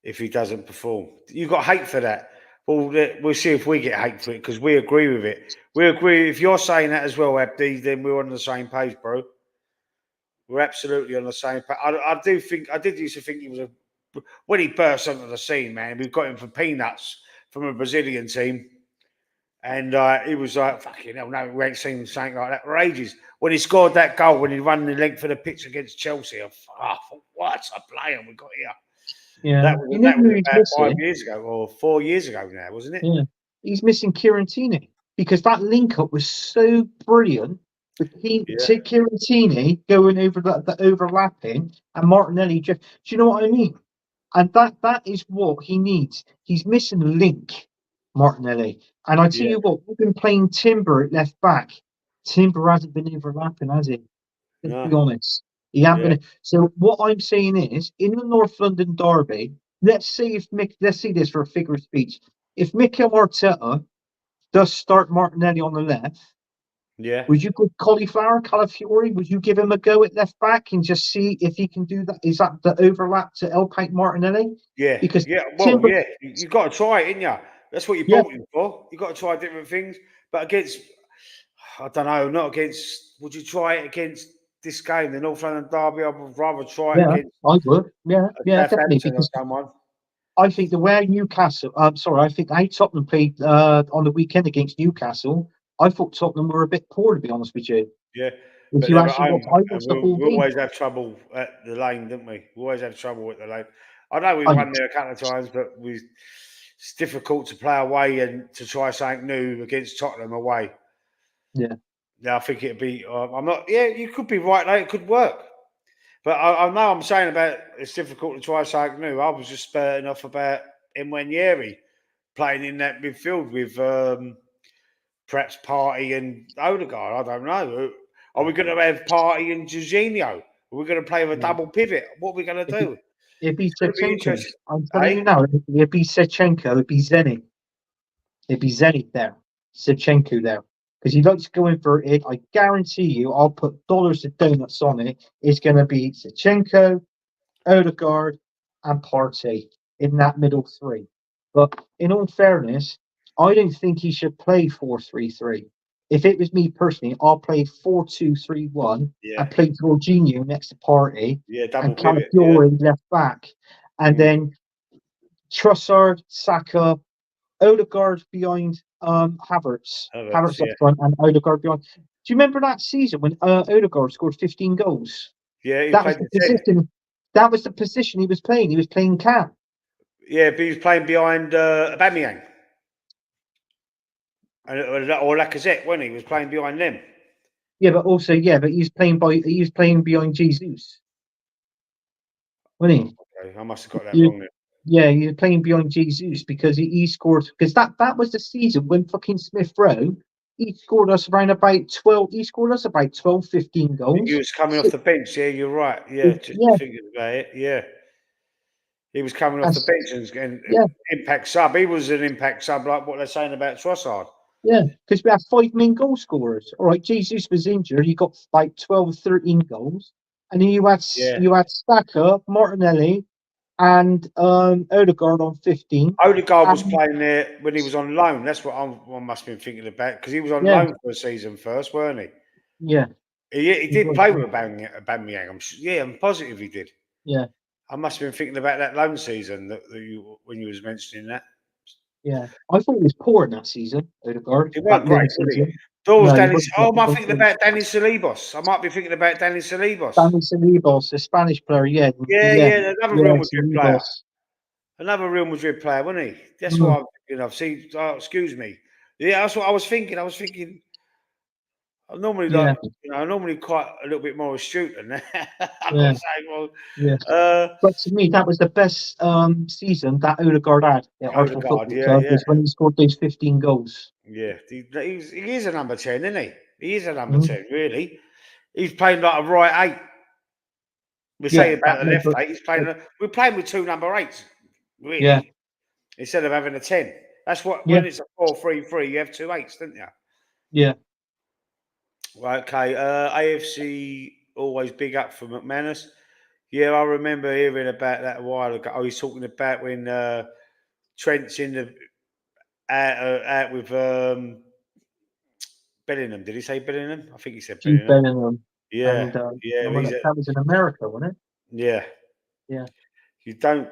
if he doesn't perform. You got hate for that. Well, we'll see if we get hate for it because we agree with it. We agree. If you're saying that as well, Abdi, then we're on the same page, bro. We're absolutely on the same page. I do think I did used to think he was when he burst onto the scene, man. We've got him for peanuts from a Brazilian team, and he was like, "Fucking hell, no, we ain't seen something like that for ages." When he scored that goal, when he ran the length of the pitch against Chelsea, I thought, what a player we got here. Yeah. You know That who was he's about 5 missing? years ago or 4 years ago now, wasn't it? Yeah. He's missing Kirantini because that link up was so brilliant with Yeah, Kirantini going over the overlapping and Martinelli just. Do you know what I mean? And that is what he needs. He's missing a link, Martinelli. And I tell yeah, you what, we've been playing Timber at left back. Timber hasn't been overlapping, has he? Let's be no, honest. He hasn't yeah, been. So what I'm saying is, in the North London derby, let's see this for a figure of speech. If Mikel Arteta does start Martinelli on the left, yeah, would you give Calafiori, would you give him a go at left back and just see if he can do that? Is that the overlap to El Pate Martinelli? yeah, Because yeah. Well, Timber, yeah, you got to try it, ain't you? That's what you yeah, bought him for. You got to try different things, but against, I don't know, not against. Would you try it against this game, the North London derby? I would rather try it yeah, against I would, yeah, definitely. Southampton or Because someone. I think the way Newcastle, sorry, I think how Tottenham played on the weekend against Newcastle, I thought Tottenham were a bit poor, to be honest with you. Yeah, If but you they were actually watch, home, I and watched the whole we game. always have trouble at the lane, don't we? We always have trouble at the lane. I know we I, won there a couple of times, but it's difficult to play away and to try something new against Tottenham away. yeah, Yeah, I think it'd be. I'm not. Yeah, you could be right. Though. It could work. But I know I'm saying about it's difficult to try something new. I was just spurting off about Emwanyeri playing in that midfield with perhaps Party and Odegaard. I don't know. Are we going to have Party and Jorginho? Are we going to play with a Yeah. double pivot? What are we going to It'd be, do? it'd be It's going to be Shevchenko. interesting. I'm telling Eh? you now, it'd be Shevchenko, it'd be Zenit. It'd be Zenit there. Shevchenko there. Because he likes going for it. I guarantee you, I'll put dollars to donuts on it. It's going to be Shevchenko, Odegaard, and Partey in that middle three. But in all fairness, I don't think he should play 4-3-3. If it was me personally, I'll play 4-2-3-1 Yeah. and play Jorginho next to Partey Yeah, double and pivot. Yeah. Calafiori left back. And Mm. then Trossard, Saka, Odegaard behind Havertz. Havertz up Yeah. front and Odegaard behind. Do you remember that season when Odegaard scored 15 goals? Yeah, he That was played the the 10. position. That was the position he was playing. He was playing cam. Yeah, but he was playing behind Aubameyang. Or Lacazette, when he was playing behind them. Yeah, but also but he was playing behind Jesus, wasn't Okay, I must have got that he? wrong then. Yeah, he was playing behind Jesus because he scored because that was the season when fucking Smith Rowe he scored us around about 12. He scored us about 12, 15 He goals. was coming off So, the bench. Yeah, you're right. Yeah, just yeah, thinking about it. Yeah. He was coming off the that's, bench and getting yeah, impact sub. He was an impact sub, like what they're saying about Trossard. yeah. Because we have 5 main goal scorers. All right, Jesus was injured. He got like 12 or 13 goals, and then Yeah. you had Saka, Martinelli, and Odegaard on 15. Odegaard was And playing there when he was on loan. That's what I must have been thinking about because he was on yeah, loan for a season first, weren't he? yeah, He he did was, play with Aubameyang. I'm positive he did. yeah, I must have been thinking about that loan season when you was mentioning that. yeah. I thought he was poor in that season, Odegaard, He that weren't loan great, was he? season. Doors, No, he Danny. wasn't. Oh, He am I wasn't thinking great. about Danny Salibos? I might be thinking about Danny Salibos. Danny Salibos, the Spanish player, yeah, Yeah, yeah, yeah, another yeah, Real Madrid player. Salibos. Another Real Madrid player, wasn't he? That's Mm, what I'm thinking of. See, excuse me. Yeah, that's what I was thinking. I was thinking. I normally yeah, like, I'm normally quite a little bit more astute than that. I got yeah, to say, well, yeah. uh, But to me, that was the best season that Odegaard had at Arsenal Odegaard, Football yeah, Club yeah, was when he scored those 15 goals. yeah. He is a number 10, isn't he? He is a number Mm, 10, really. He's playing like a right eight. We say yeah, about that the left number. eight. We're playing with two number eights, Yeah, really, instead of having a 10. That's what yeah, when it's a 4-3-3, you have two eights, don't you? yeah. Right, okay. AFC always big up for McManus. Yeah, I remember hearing about that a while ago. I was talking about when Trent's in the out with Bellingham. Did he say Bellingham? I think he said Jude Bellingham. Bellingham. Yeah, And yeah, when that was in America, wasn't it? yeah. Yeah. You don't,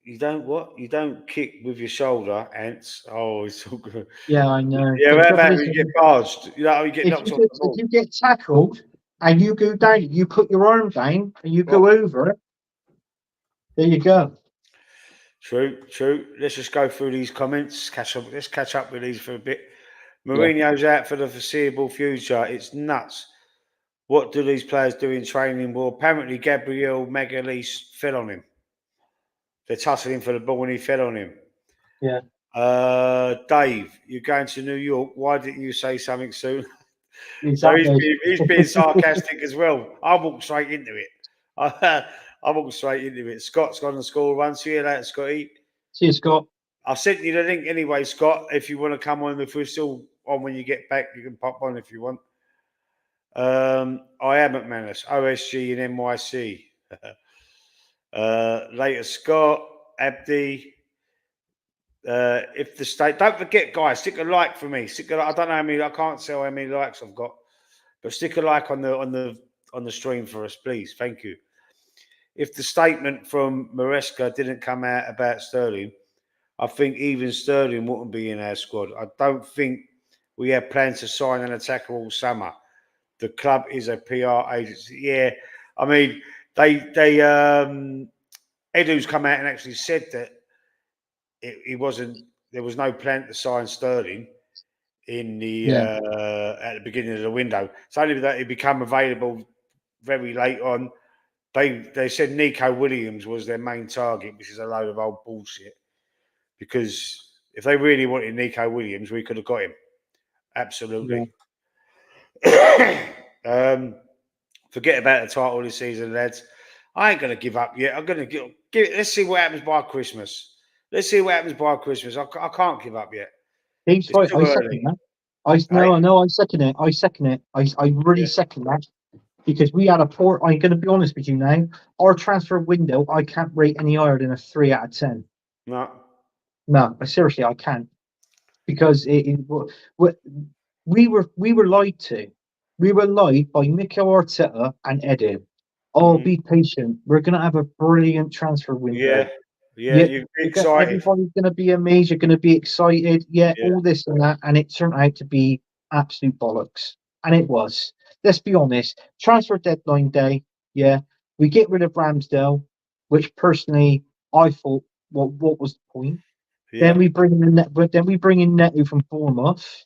you don't what? You don't kick with your shoulder, ants. Oh, it's all good. Yeah, I know. Yeah, But the how trouble about is, when you get barged? You know, how you get knocked off the if ball. you get tackled and you go down, you put your arm down and you Well, go over it. There you go. true, true. Let's just go through these comments. Let's catch up with these for a bit. Yeah, Mourinho's out for the foreseeable future. It's nuts. What do these players do in training? Well, apparently Gabriel Magalhaes fell on him. They're tussling for the ball and he fell on him. yeah, Dave, you're going to New York. Why didn't you say something soon? So exactly. he's being sarcastic as well. I walked straight into it. I walked straight into it. Scott's gone and scored one. See you later, Scotty. See you, Scott. I sent you the link anyway, Scott. If you want to come on, if we're still on when you get back, you can pop on if you want. I am McManus, OSG and NYC. Later, Scott, Abdi. If the state, don't forget, guys, stick a like for me. I don't know how many. I can't tell how many likes I've got, but stick a like on the stream for us, please. Thank you. If the statement from Maresca didn't come out about Sterling, I think even Sterling wouldn't be in our squad. I don't think we have plans to sign an attacker all summer. The club is a PR agency. Yeah, I mean Edu's come out and actually said that he wasn't. There was no plan to sign Sterling. in the at the beginning of the window. It's only that it became available very late on. They said Nico Williams was their main target, which is a load of old bullshit. Because if they really wanted Nico Williams, we could have got him. Absolutely. Forget about the title this season, lads. I ain't gonna give up yet. I'm gonna give. Let's see what happens by Christmas. Let's see what happens by Christmas. I can't give up yet. It's It's right. too I second early. that. I second it. I second it. I really second that because we had a poor. I'm going to be honest with you now. Our transfer window, I can't rate any higher than a 3 out of 10. No, seriously, I can't because we were lied to. We were lied by Mikel Arteta and Edu. Oh, be patient. We're going to have a brilliant transfer window. Yeah, you're excited. Everybody's going to be amazed. You're going to be excited. Yeah, all this and that. And it turned out to be absolute bollocks. And it was. Let's be honest. Transfer deadline day. Yeah, we get rid of Ramsdale, which personally I thought, what was the point? Yeah. Then we bring in Neto from Bournemouth.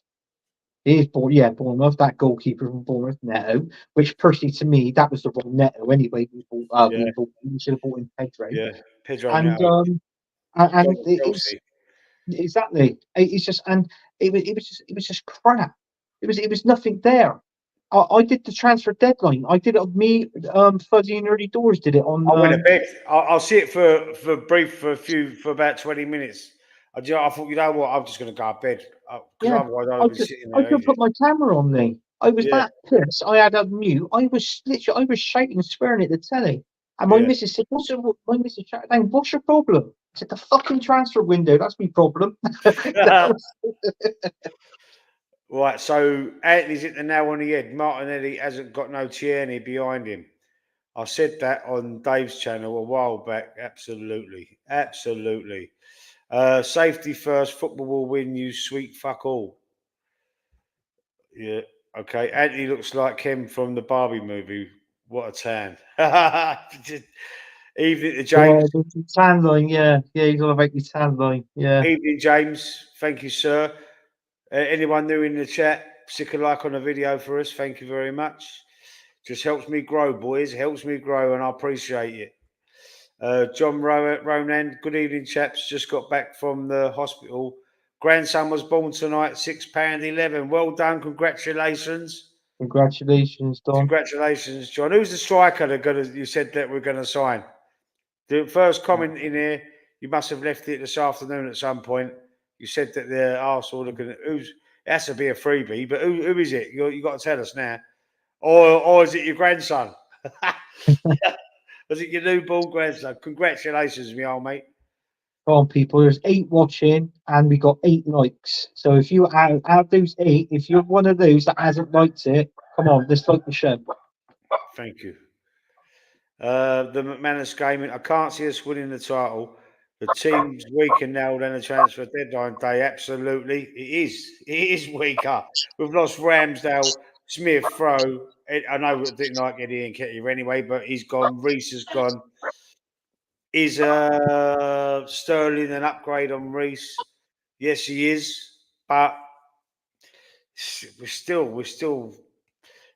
Bournemouth, that goalkeeper from Bournemouth, Neto, which personally to me, that was the wrong Neto anyway. We should have bought in Pedro. Yeah, Pedro and Neto. And exactly. It's just it was just crap. It was nothing there. I did the transfer deadline. I did it. Me, Fuzzy and Early Doors did it on. I went to bed. I'll see it for about 20 minutes. I thought, you know what, I'm just going to go to bed because otherwise I'd be sitting there. I could put my camera on me. I was that pissed. I had a mute. I was shouting and swearing at the telly. And my missus said, my missus shouted down, what's your problem? I said, the fucking transfer window, that's my problem. Right, so Anthony's hit the nail on the head. Martinelli hasn't got no Tierney behind him. I said that on Dave's channel a while back. Absolutely. Absolutely. Safety first, football will win, you sweet fuck all. Yeah, okay. Anthony looks like Ken from the Barbie movie. What a tan. Evening to James. Yeah, the tan line, yeah, he's all about the tan line, yeah. Evening, James. Thank you, sir. Anyone new in the chat, stick a like on the video for us. Thank you very much. Just helps me grow, boys. Helps me grow, and I appreciate it. John Ronan, good evening, chaps. Just got back from the hospital. Grandson was born tonight, £6.11. Well done, congratulations. Congratulations, Don. Congratulations, John. Who's the striker that you said that we're going to sign? The first comment in here, you must have left it this afternoon at some point. You said that the Arsenal looking at it has to be a freebie, but who is it? You got to tell us now. Or is it your grandson? Was it your newborn grandson? Congratulations, me old mate. Come on, people. There's 8 watching, and we got 8 likes. So if you out of those 8, if you're one of those that hasn't liked it, come on, let's like the show. Thank you. The McManus Gaming. I can't see us winning the title. The team's weaker now than the transfer deadline day. Absolutely, it is. It is weaker. We've lost Ramsdale, Smith, Rowe. I know we didn't like Eddie Nketiah anyway, but he's gone. Reece has gone. Is Sterling an upgrade on Reece? Yes, he is. But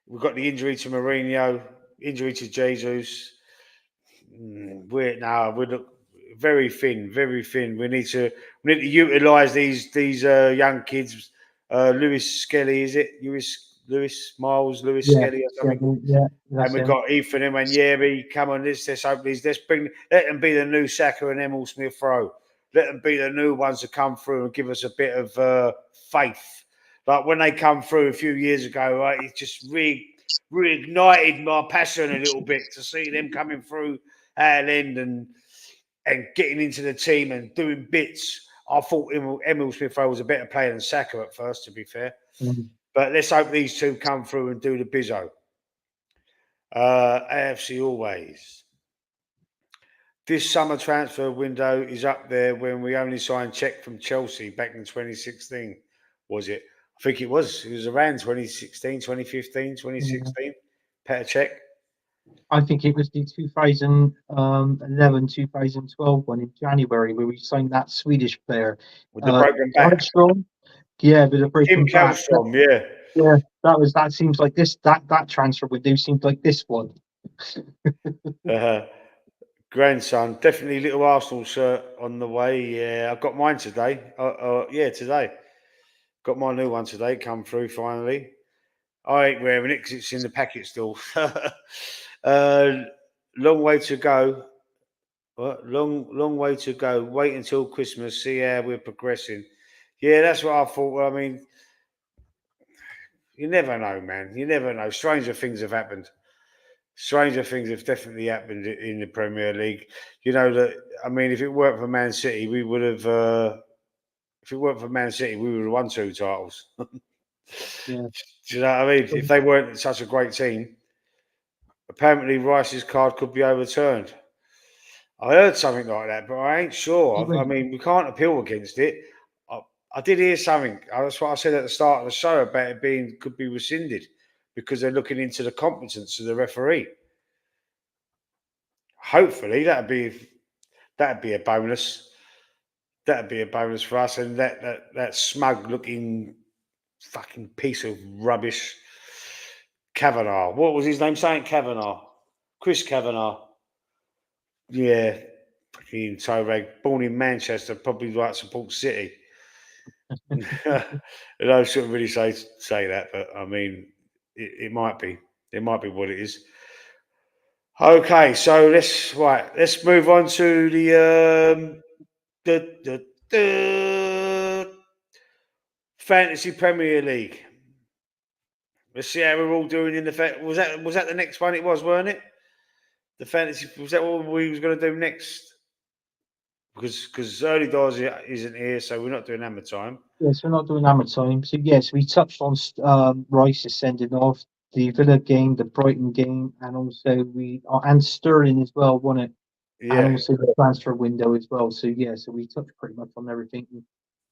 we've got the injury to Mourinho, injury to Jesus. We're very thin, very thin. We need to utilise these young kids. Lewis Skelly, is it? Lewis Skelly or something. Yeah, and we've got Ethan and Wanyeri. Come on, let's open these. Let them be the new Saka and Emil Smith Rowe. Let them be the new ones to come through and give us a bit of faith. Like when they come through a few years ago, right? It just reignited my passion a little bit to see them coming through our end and getting into the team and doing bits. I thought Emil Smith Rowe was a better player than Saka at first, to be fair. But let's hope these two come through and do the bizzo. AFC always. This summer transfer window is up there when we only signed Czech from Chelsea back in 2016. Was it? I think it was. It was around 2016, 2015, 2016. Petr Cech. I think it was the 2011, 2012 one in January where we signed that Swedish player. With the broken back. Yeah, but a Kim breaking back. Kallstrom, yeah. Yeah, that seems like this that transfer window seems like this one. Grandson, definitely little Arsenal shirt on the way. Yeah, I got mine today. Yeah, today. Got my new one today. Come through finally. I ain't wearing it because it's in the packet still. Long way to go. What? Long way to go. Wait until Christmas. See how we're progressing. Yeah, that's what I thought. Well, I mean, you never know, man. You never know. Stranger things have happened. Stranger things have definitely happened in the Premier League. You know that. I mean, if it weren't for Man City, we would have. If it weren't for Man City, we would have won 2 titles. Yeah. Do you know what I mean? If they weren't such a great team, apparently Rice's card could be overturned. I heard something like that, but I ain't sure. I mean, we can't appeal against it. I, I did hear something. That's what I said at the start of the show about it being could be rescinded because they're looking into the competence of the referee. Hopefully, that'd be a bonus. That'd be a bonus for us, and that smug looking fucking piece of rubbish, Kavanagh. What was his name? Saying Kavanagh, Chris Kavanagh. Yeah, fucking toe rag. Born in Manchester, probably like support City. And I shouldn't really say that, but I mean, it might be. It might be what it is. Okay, so let's move on to the Fantasy Premier League. Let's see how we're all doing in the was that the next one? It was, weren't it? The fantasy was that what we was going to do next? Because early doors isn't here, so we're not doing hammer time. Yes, we're not doing hammer time. So yes, we touched on Rice is sending off the Villa game, the Brighton game, and also and Sterling as well, won it, and Yeah. also the transfer window as well. So yeah, so we touched pretty much on everything.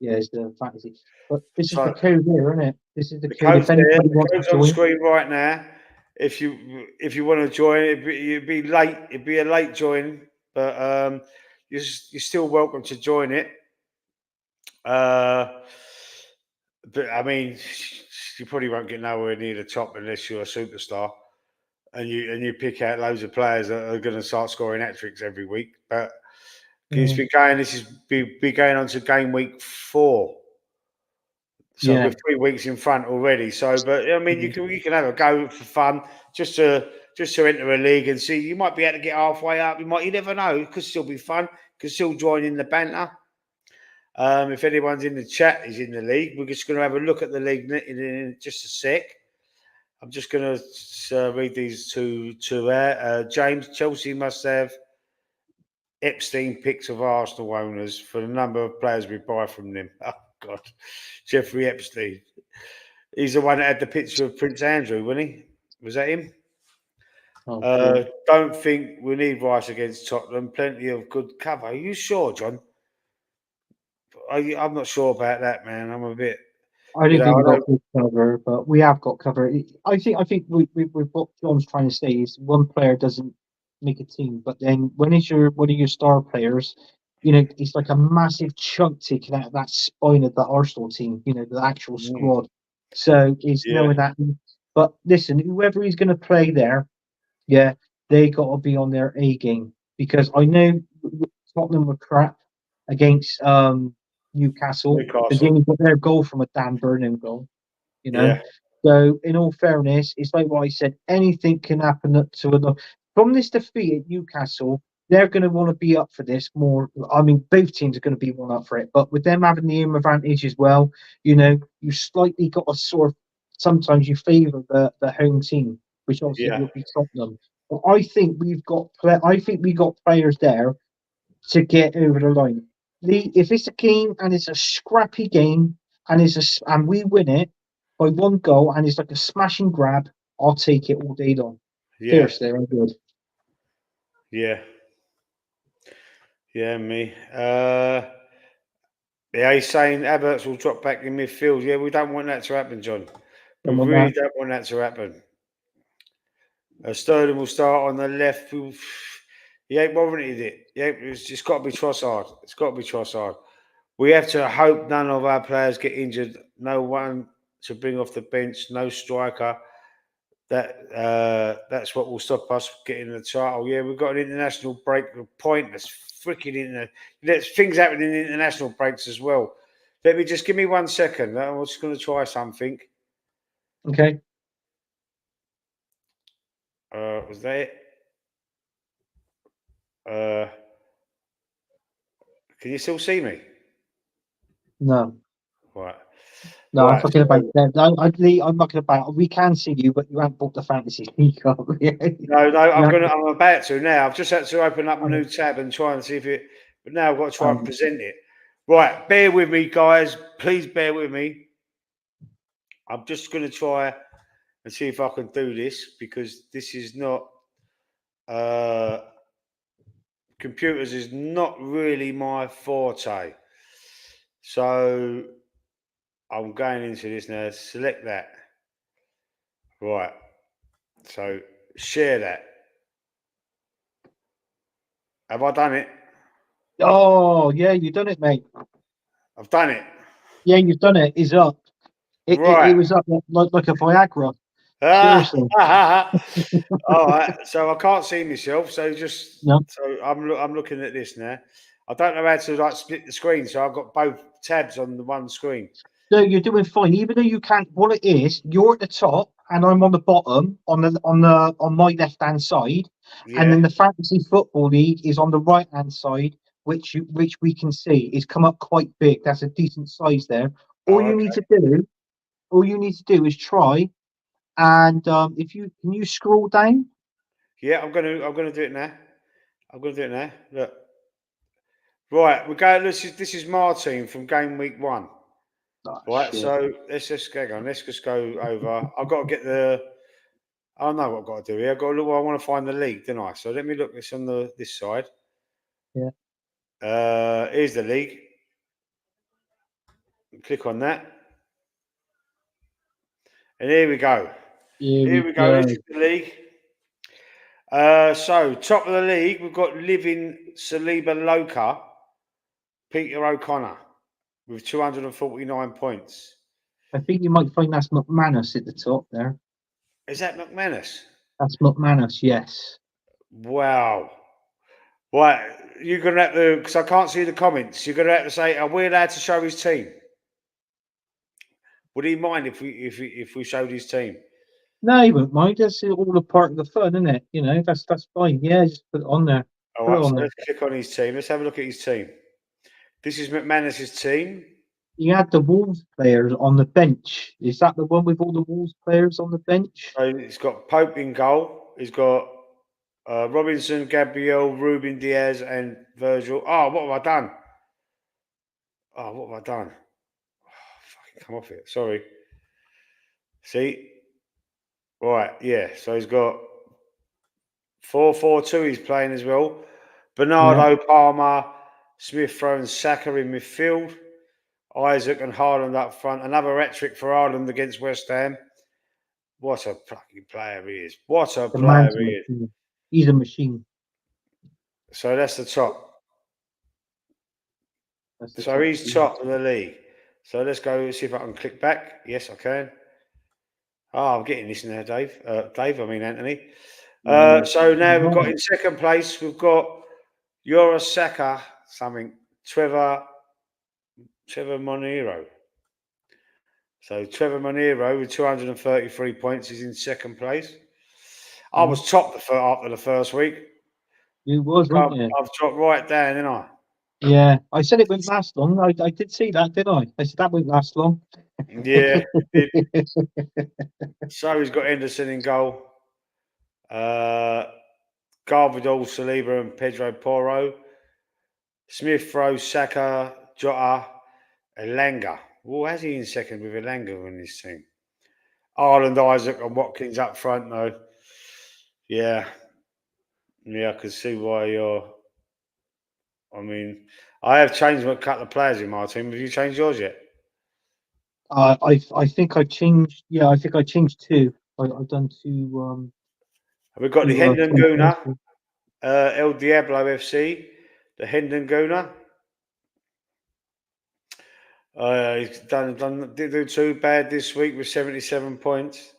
Yeah, it's the fantasy. But this is the So code here, isn't it? This is the the code. If code's there. anybody The wants to code's on join, screen right now. If you want to join, it'd be late. It'd be a late join, but you're still welcome to join it. Uh, but I mean, you probably won't get nowhere near the top unless you're a superstar, and you pick out loads of players that are going to start scoring hat tricks every week. But it's been going. This is be going on to game week 4. So yeah, we're 3 weeks in front already. So, but I mean, you can have a go for fun, just to enter a league and see. You might be able to get halfway up. You never know. It could still be fun. Could still join in the banter. If anyone's in the chat is in the league, we're just going to have a look at the league in just a sec. I'm just going to read these to James. Chelsea must have Epstein picks of Arsenal owners for the number of players we buy from them. Oh God, Jeffrey Epstein. He's the one that had the picture of Prince Andrew, wasn't he? Was that him? oh, Don't think we need Rice against Tottenham. Plenty of good cover. Are you sure, John? I'm not sure about that, man. I'm a bit, I you don't know, think I we got know. good cover, but we have got cover. I think we what John's trying to say is one player doesn't make a team, but then when it's one of your star players, it's like a massive chunk taken out of that spine of the Arsenal team. The actual squad. So it's Yeah, knowing that. But listen, whoever he's going to play there, yeah, they got to be on their A game because I know Tottenham were crap against Newcastle because they Newcastle. only got their goal from a Dan Burnham goal, you know. Yeah, So, in all fairness, it's like what I said: anything can happen to another. From this defeat at Newcastle, they're going to want to be up for this more. I mean, both teams are going to be one up for it, but with them having the home advantage as well, you slightly got a sort of. Sometimes you favour the home team, which obviously yeah, would be Tottenham. But I think I think we got players there to get over the line. If it's a game and it's a scrappy game and we win it by one goal and it's like a smash and grab, I'll take it all day long. yeah, Seriously, I'm good. yeah, yeah. Me. Yeah, he's saying Havertz will drop back in midfield. Yeah, we don't want that to happen, John. We Come on, really that. don't want that to happen. Sterling will start on the left. He ain't warranted it. Yeah, it's got to be Trossard. It's got to be Trossard. We have to hope none of our players get injured no one to bring off the bench, no striker. That's what will stop us getting the title. Yeah, we've got an international break. Pointless, freaking internet. There's things happening in international breaks as well. Let me just give me 1 second. I'm just going to try something. Okay. Was that it? Can you still see me? No. Right. No, I'm Right. talking about. So, I'm talking about. We can see you, but you haven't bought the fantasy league up yet. no, You haven't- I'm about to now. I've just had to open up a oh, new tab and try and see if it. But now I've got to try and um, present it. Right. Bear with me, guys. Please bear with me. I'm just going to try and see if I can do this because this is not. Computers is not really my forte. So I'm going into this now. Select that. Right. So share that. Have I done it? oh, yeah, you've done it, mate. I've done it. Yeah, you've done it. It's up. It Right. was up like a Viagra. Ah, Seriously. all right. So I can't see myself. So just No, so I'm looking at this now. I don't know how to like split the screen, so I've got both tabs on the one screen. no, you're doing fine. Even though you can't, what it is, you're at the top and I'm on the bottom on my left hand side, and Yeah. then the fantasy football league is on the right hand side, which we can see is come up quite big. That's a decent size there. All Oh, you need okay. to do, all you need to do is try, and if you can you scroll down. Yeah, I'm gonna do it now. I'm gonna do it now. Look. Right, we're going. This is Martin from game week 1. Oh, Right, shit. so let's just go on. Let's just go over. I've got to get the. I know what I've got to do here. I've got to look. I want to find the league, don't I? So let me look. This on this side. Yeah. Here's the league. Click on that, and here we go. Here Here we we go. This go. is the league. So top of the league, we've got Living Saliba Loca, Peter O'Connor, with 249 points. I think you might find that's McManus at the top there. Is that McManus? That's McManus, yes. Wow. Right, you're gonna have to because I can't see the comments. You're gonna have to say, "Are we allowed to show his team?" Would he mind if we showed his team? No, you won't mind. That's all a part of the fun, isn't it? You know, that's fine. Yeah, just put it on there. All Put it right, on so there. let's click on his team. Let's have a look at his team. This is McManus's team. You had the Wolves players on the bench. Is that the one with all the Wolves players on the bench? So he's got Pope in goal. He's got Robinson, Gabriel, Ruben Diaz, and Virgil. Oh, what have I done? Oh, what have I done? Oh, fucking come off it. Sorry. See? Right, yeah. So he's got 4-4-2 he's playing as well. Yeah. Bernardo, Palmer, Smith Rowe and Saka in midfield. Isaac and Haaland up front. Another hat-trick for Haaland against West Ham. What a fucking player he is. What a The player man's a he is. machine. He's a machine. So that's the top. That's the So top. he's top of the league. So let's go see if I can click back. Yes, I can. Oh, I'm getting this now, Dave. I mean Anthony. Yeah. So now we've got Right. in second place, we've got Yorosaka, something, Trevor Monero. So Trevor Monero with 233 points is in second place. I Yeah. was top after the first week. You was, weren't you? I've dropped right down, didn't I? Yeah. I said it wouldn't last long. I did see that, didn't I? I said that won't last long. Yeah. So he's got Henderson in goal. Garvidal, Saliba, and Pedro Porro. Smith, Rowe, Saka, Jota, Elanga. Well, how's he in second with Elanga in his team? Ireland, Isaac, and Watkins up front, though. Yeah. Yeah, I can see why you're. I mean, I have changed a couple of players in my team. Have you changed yours yet? I think I changed. Yeah, I think I changed two. I've done We've got the Hendon two Guna, transfers. El Diablo FC, the Hendon Guna. He's didn't do too bad this week with 77 points.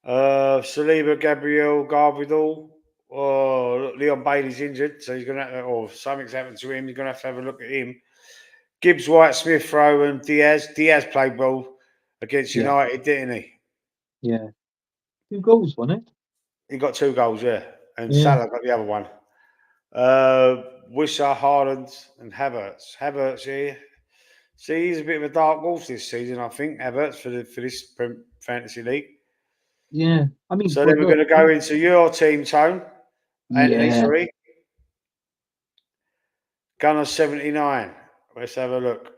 Saliba, Gabriel, Garvidal. Oh, look, Leon Bailey's injured, so he's gonna or something's happened to him. He's gonna have to have a look at him. Gibbs, White, Smith, Rowe, and Diaz. Diaz played well against Yeah, United, didn't he? yeah. 2 goals, wasn't it? He got 2 goals, yeah, and Yeah, Salah got the other one. Wissa, Haaland, and Havertz. Havertz, yeah. See, he's a bit of a dark horse this season, I think. Havertz for this fantasy league. yeah. I mean, So but then we're look, going to go into your team, Tone. Anthony, yeah, sorry. Gunner 79. Let's have a look.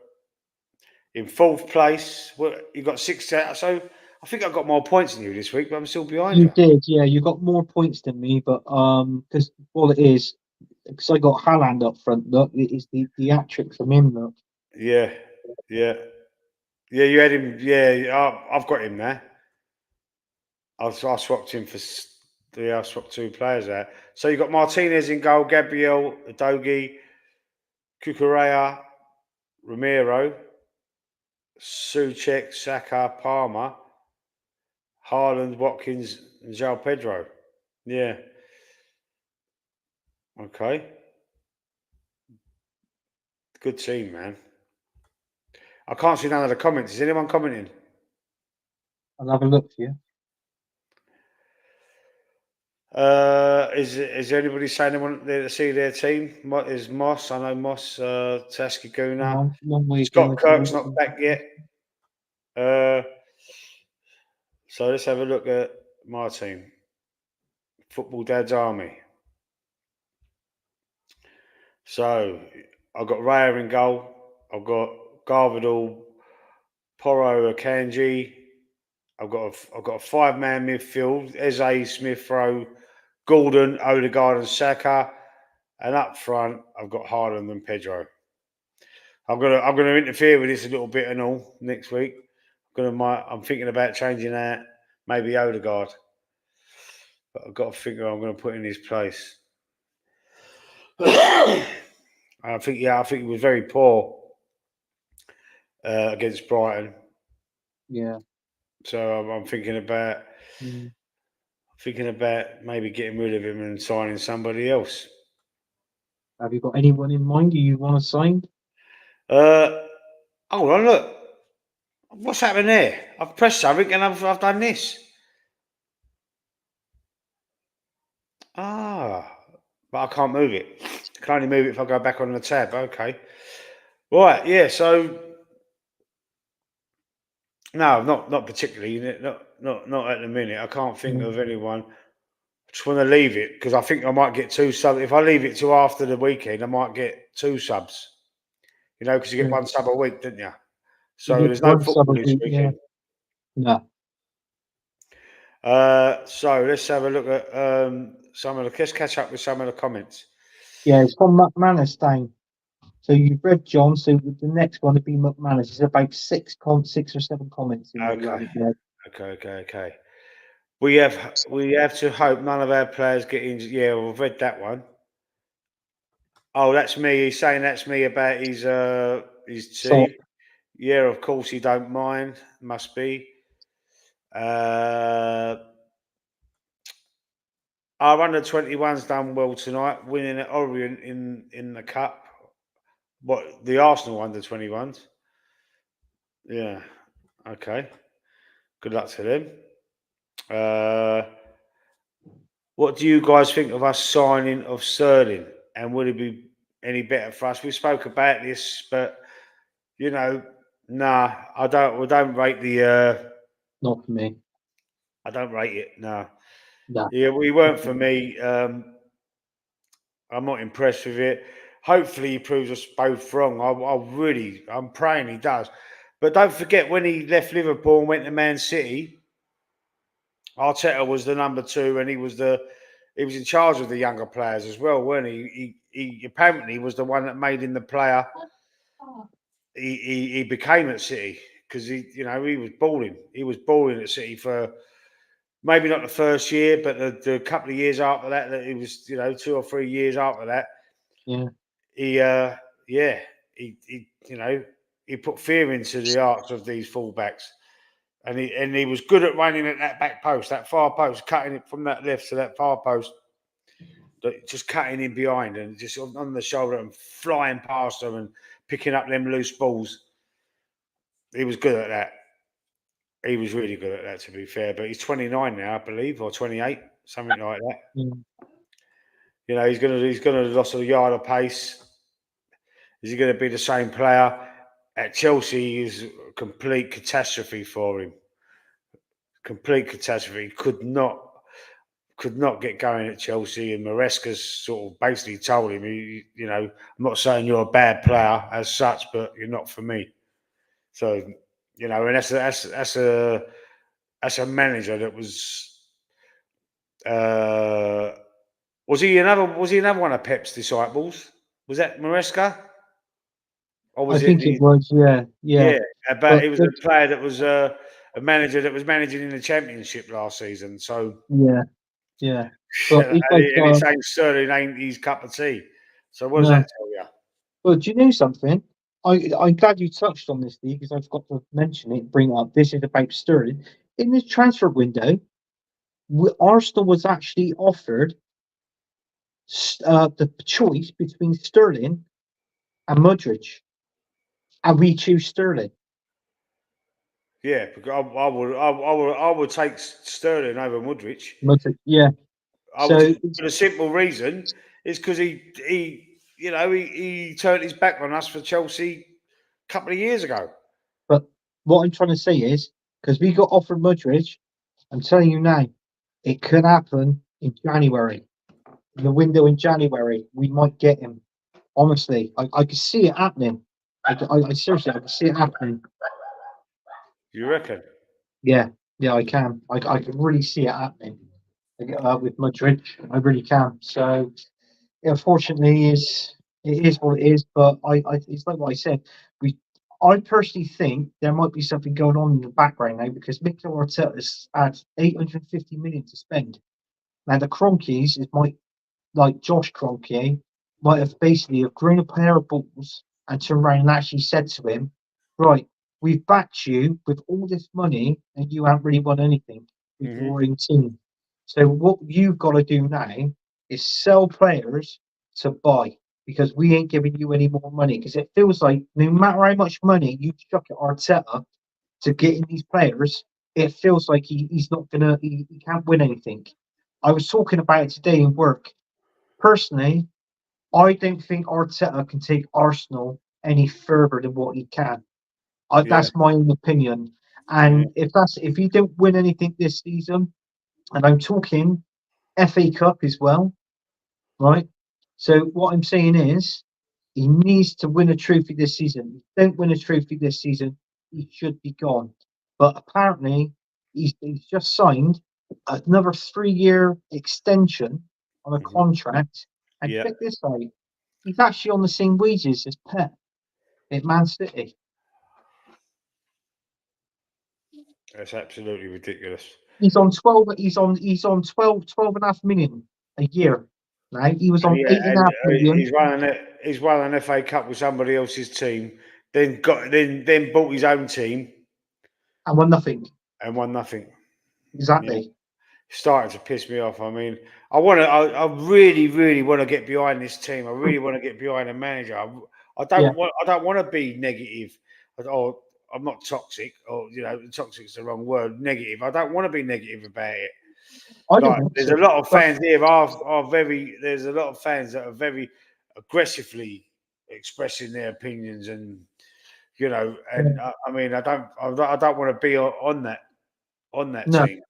In fourth place, you got 6. So I think I got more points than you this week, but I'm still behind you you. did. Yeah, you got more points than me, but because all it is, because I got Haaland up front. Look, it is the hat trick from him. Look, Yeah, yeah, yeah. You had him. Yeah, I've got him there. I swapped him for. Yeah, I swapped 2 players out. So you got Martinez in goal, Gabriel, Dogi, Cucurella, Romero, Suchek, Saka, Palmer, Haaland, Watkins, and João Pedro. Yeah. Okay. Good team, man. I can't see none of the comments. Is anyone commenting? I'll have a look for you. Is there anybody saying they want to see their team? What is Moss? I know Moss, Taski Guna. One way Scott good. Kirk's not back yet. Uh, so let's have a look at my team. Football Dad's Army. So I've got Raya in goal. I've got Garvidal, Porro, Akanji. I've got a 5-man midfield: Eze, Smith Rowe, Gordon, Odegaard, and Saka. And up front, I've got Haaland and Pedro. I'm gonna interfere with this a little bit and all next week. I'm thinking about changing that, maybe Odegaard, but I've got to figure I'm going to put in his place. I think he was very poor against Brighton. Yeah. So I'm thinking about maybe getting rid of him and signing somebody else. Have you got anyone in mind who you want to sign? Hold on, look. What's happening there? I've pressed something and I've done this. Ah, but I can't move it. I can only move it if I go back on the tab. Okay. Right, yeah, so no, not particularly. Not at the minute. I can't think Mm, of anyone. I just want to leave it because I think I might get 2 subs. If I leave it till after the weekend, I might get 2 subs. You know, because you get yeah. 1 sub a week, didn't you? You So get there's no one sub a football this week, yeah. weekend. No. So let's have a look at let's catch up with some of the comments. Yeah, it's from McManus down. So you've read John, so the next one would be McManus. There's about 6 or 7 comments in there you Okay. haven't read. Okay. We have to hope none of our players get injured. Yeah, we've read that one. Oh, that's me. He's saying that's me about his So team. Yeah, of course he don't mind. Must be. Our under-21's done well tonight, winning at Orient in the cup. What, the Arsenal under-21s? Yeah. Okay. Good luck to them. What do you guys think of us signing of Sterling? And would it be any better for us? We spoke about this, but you know, nah, I don't. We don't rate the. not for me. I don't rate it. No. No. Yeah, we weren't for me. I'm not impressed with it. Hopefully, he proves us both wrong. I'm praying he does. But don't forget when he left Liverpool and went to Man City, Arteta was the number 2, and he was in charge of the younger players as well, weren't he? He apparently was the one that made him the player he became at City because he was balling. He was balling at City for maybe not the first year, but the couple of years after that he was 2 or 3 years after that. Yeah. He he put fear into the hearts of these fullbacks, and he was good at running at that back post, that far post, cutting it from that left to that far post, just cutting in behind and just on the shoulder and flying past them and picking up them loose balls. He was good at that. He was really good at that, to be fair. But he's 29 now, I believe, or 28, something like that. Yeah. You know, he's gonna lost a yard of pace. Is he going to be the same player at Chelsea? Is a complete catastrophe for him. Complete catastrophe. Could not get going at Chelsea, and Maresca's sort of basically told him, you know, I'm not saying you're a bad player as such, but you're not for me. So, you know, and that's a manager that uh, was he another one of Pep's disciples? Was that Maresca? Or I was it think it the was, yeah. Yeah, but But he was a player that was a manager that was managing in the Championship last season. So, yeah. But it's like, and he's saying Sterling ain't his cup of tea. So, what does no. that tell you? But do you know something? I'm glad you touched on this, Lee, because I forgot to mention it, bring it up. This is about Sterling. In this transfer window, Arsenal was actually offered the choice between Sterling and Mudridge, and we choose Sterling. Yeah, because I would take Sterling over Mudrich. Mudridge, yeah. I would So, just for the simple reason is because he turned his back on us for Chelsea a couple of years ago. but what I'm trying to say is, because we got offered Mudridge, I'm telling you now, it could happen in January. In the window in January, we might get him. Honestly, I can see it happening. I seriously, I can see it happening. You reckon? Yeah, yeah, I can. I can really see it happening with Madrid. I really can. So, unfortunately, it is what it is. But it's like what I said. We, I personally think there might be something going on in the background now because Mikel Arteta has had 850 million to spend. Now the Cronkies is might like Josh Kroenke might have basically have grown a pair of balls and turned around and actually said to him, "Right, we've backed you with all this money and you haven't really won anything with Hmm. your own team. So what you've got to do now is sell players to buy because we ain't giving you any more money because it feels like no matter how much money you chuck at Arteta to get in these players, it feels like he's not gonna he can't win anything. I was talking about it today in work. Personally, I don't think Arteta can take Arsenal any further than what he can. Yeah, That's my own opinion. yeah, And if he don't win anything this season, and I'm talking FA Cup as well, right? So what I'm saying is he needs to win a trophy this season. If he don't win a trophy this season, he should be gone. But apparently he's just signed another 3-year extension on a hmm, contract. And yeah. check this out. He's actually on the same wages as Pep at Man City. That's absolutely ridiculous. He's on 12 12 and a half million a year. Now he was And on yeah, eight and a and half million he's won an FA Cup with somebody else's team, then bought his own team and won nothing. and won nothing. Yeah, Exactly. starting to piss me off. I mean, I really, really want to get behind this team. I really want to get behind the manager. Yeah. I don't want to be negative, or I'm not toxic, or you know, toxic is the wrong word. Negative. I don't want to be negative about it. I don't Like, want there's to. a lot of But fans here are very. There's a lot of fans that are very aggressively expressing their opinions, and you know, and I mean, I don't want to be on that no. team.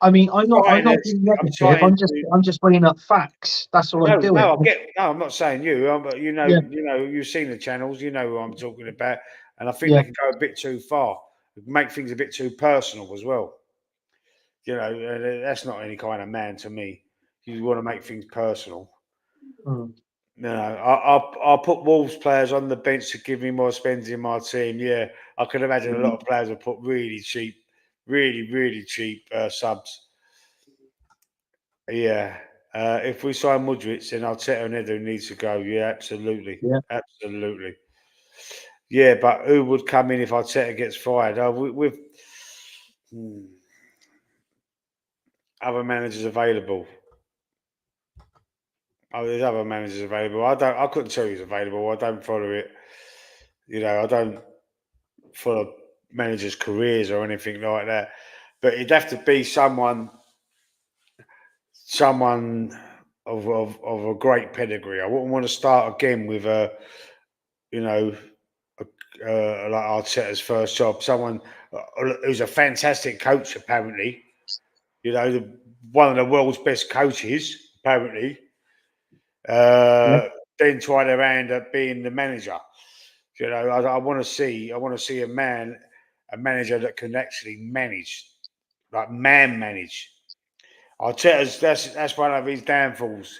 I mean I'm not being I'm negative. trying to. I'm just bringing up facts. That's all I'm No, doing. no, I get. No, I'm not saying you. But Yeah, you know, you've seen the channels. You know who I'm talking about, and I think yeah. they can go a bit too far, make things a bit too personal as well. You know, that's not any kind of man to me. You want to make things personal. Mm, No, I'll put Wolves players on the bench to give me more spends in my team. Yeah, I could imagine a lot of players will put really cheap subs. Yeah. If we sign Mudrick, then Arteta and Edu needs to go. Yeah, absolutely. yeah. Absolutely. Yeah, but who would come in if Arteta gets fired? With other managers available. Oh, there's other managers available. I couldn't tell you who's available. I don't follow it. I don't follow managers' careers or anything like that. But it'd have to be someone of a great pedigree. I wouldn't want to start again with you know, like Arteta's first job. Someone who's a fantastic coach, apparently. One of the world's best coaches, apparently. Yeah, Then try their hand at being the manager. I want to see a manager that can actually manage, like man manage. Arteta's that's one of his downfalls,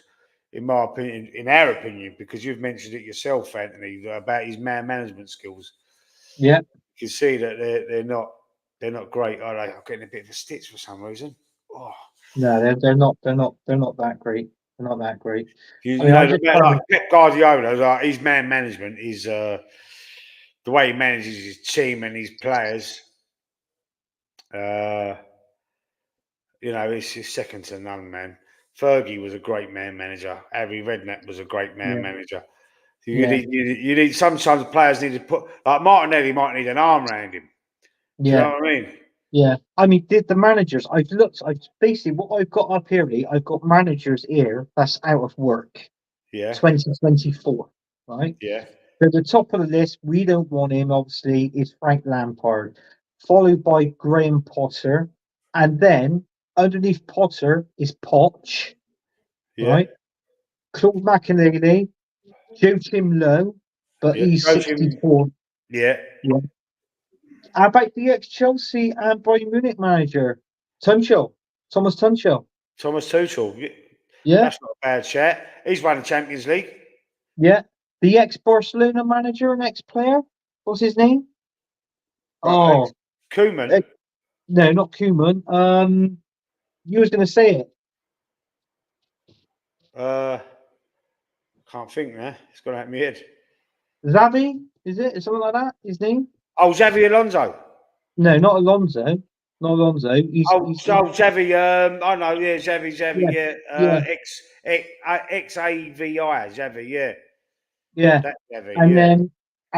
in my opinion, in our opinion, because you've mentioned it yourself, Anthony, about his man management skills. yeah. You can see that they're not great, are they? I'm getting a bit of a stitch for some reason. Oh. No, they're not that great. They're not that great. I mean, I just kind Like of Pep Guardiola, like his man management is the way he manages his team and his players. Uh, it's second to none, man. Fergie was a great man manager. Harry Redknapp was a great man yeah, manager. yeah, You need sometimes players need to put like Martinelli might need an arm around him. Do you yeah, know what I mean? yeah. I mean, the managers. I've looked. I've basically what I've got up here. I've got managers here that's out of work. Yeah, 2024, right? yeah, So the top of the list, we don't want him. Obviously, is Frank Lampard, followed by Graham Potter, and then underneath Potter is Poch, yeah, right? Claude McAnally, Joe Tim Lowe, but yeah. he's Coach him. 64. Yeah, Yeah. How about the ex-Chelsea and Bayern Munich manager, Tuchel, Thomas Tuchel? Thomas Tuchel. Yeah, Yeah, that's not a bad chat. He's won the Champions League. yeah. The ex-Barcelona manager and ex-player, what's his name? Right, Oh, Koeman. eh, no, not Koeman. You was going to say it. Uh, can't think now. It's gone out of my head. Xavi, is it? Is something like that? His name? Oh, Xavi Alonso. No, not Alonso. Not Alonso. He's Xavi. I know. Yeah, Xavi. yeah, Yeah. yeah, Xavi. Xavi. Yeah, yeah. that Xavi. And Yeah.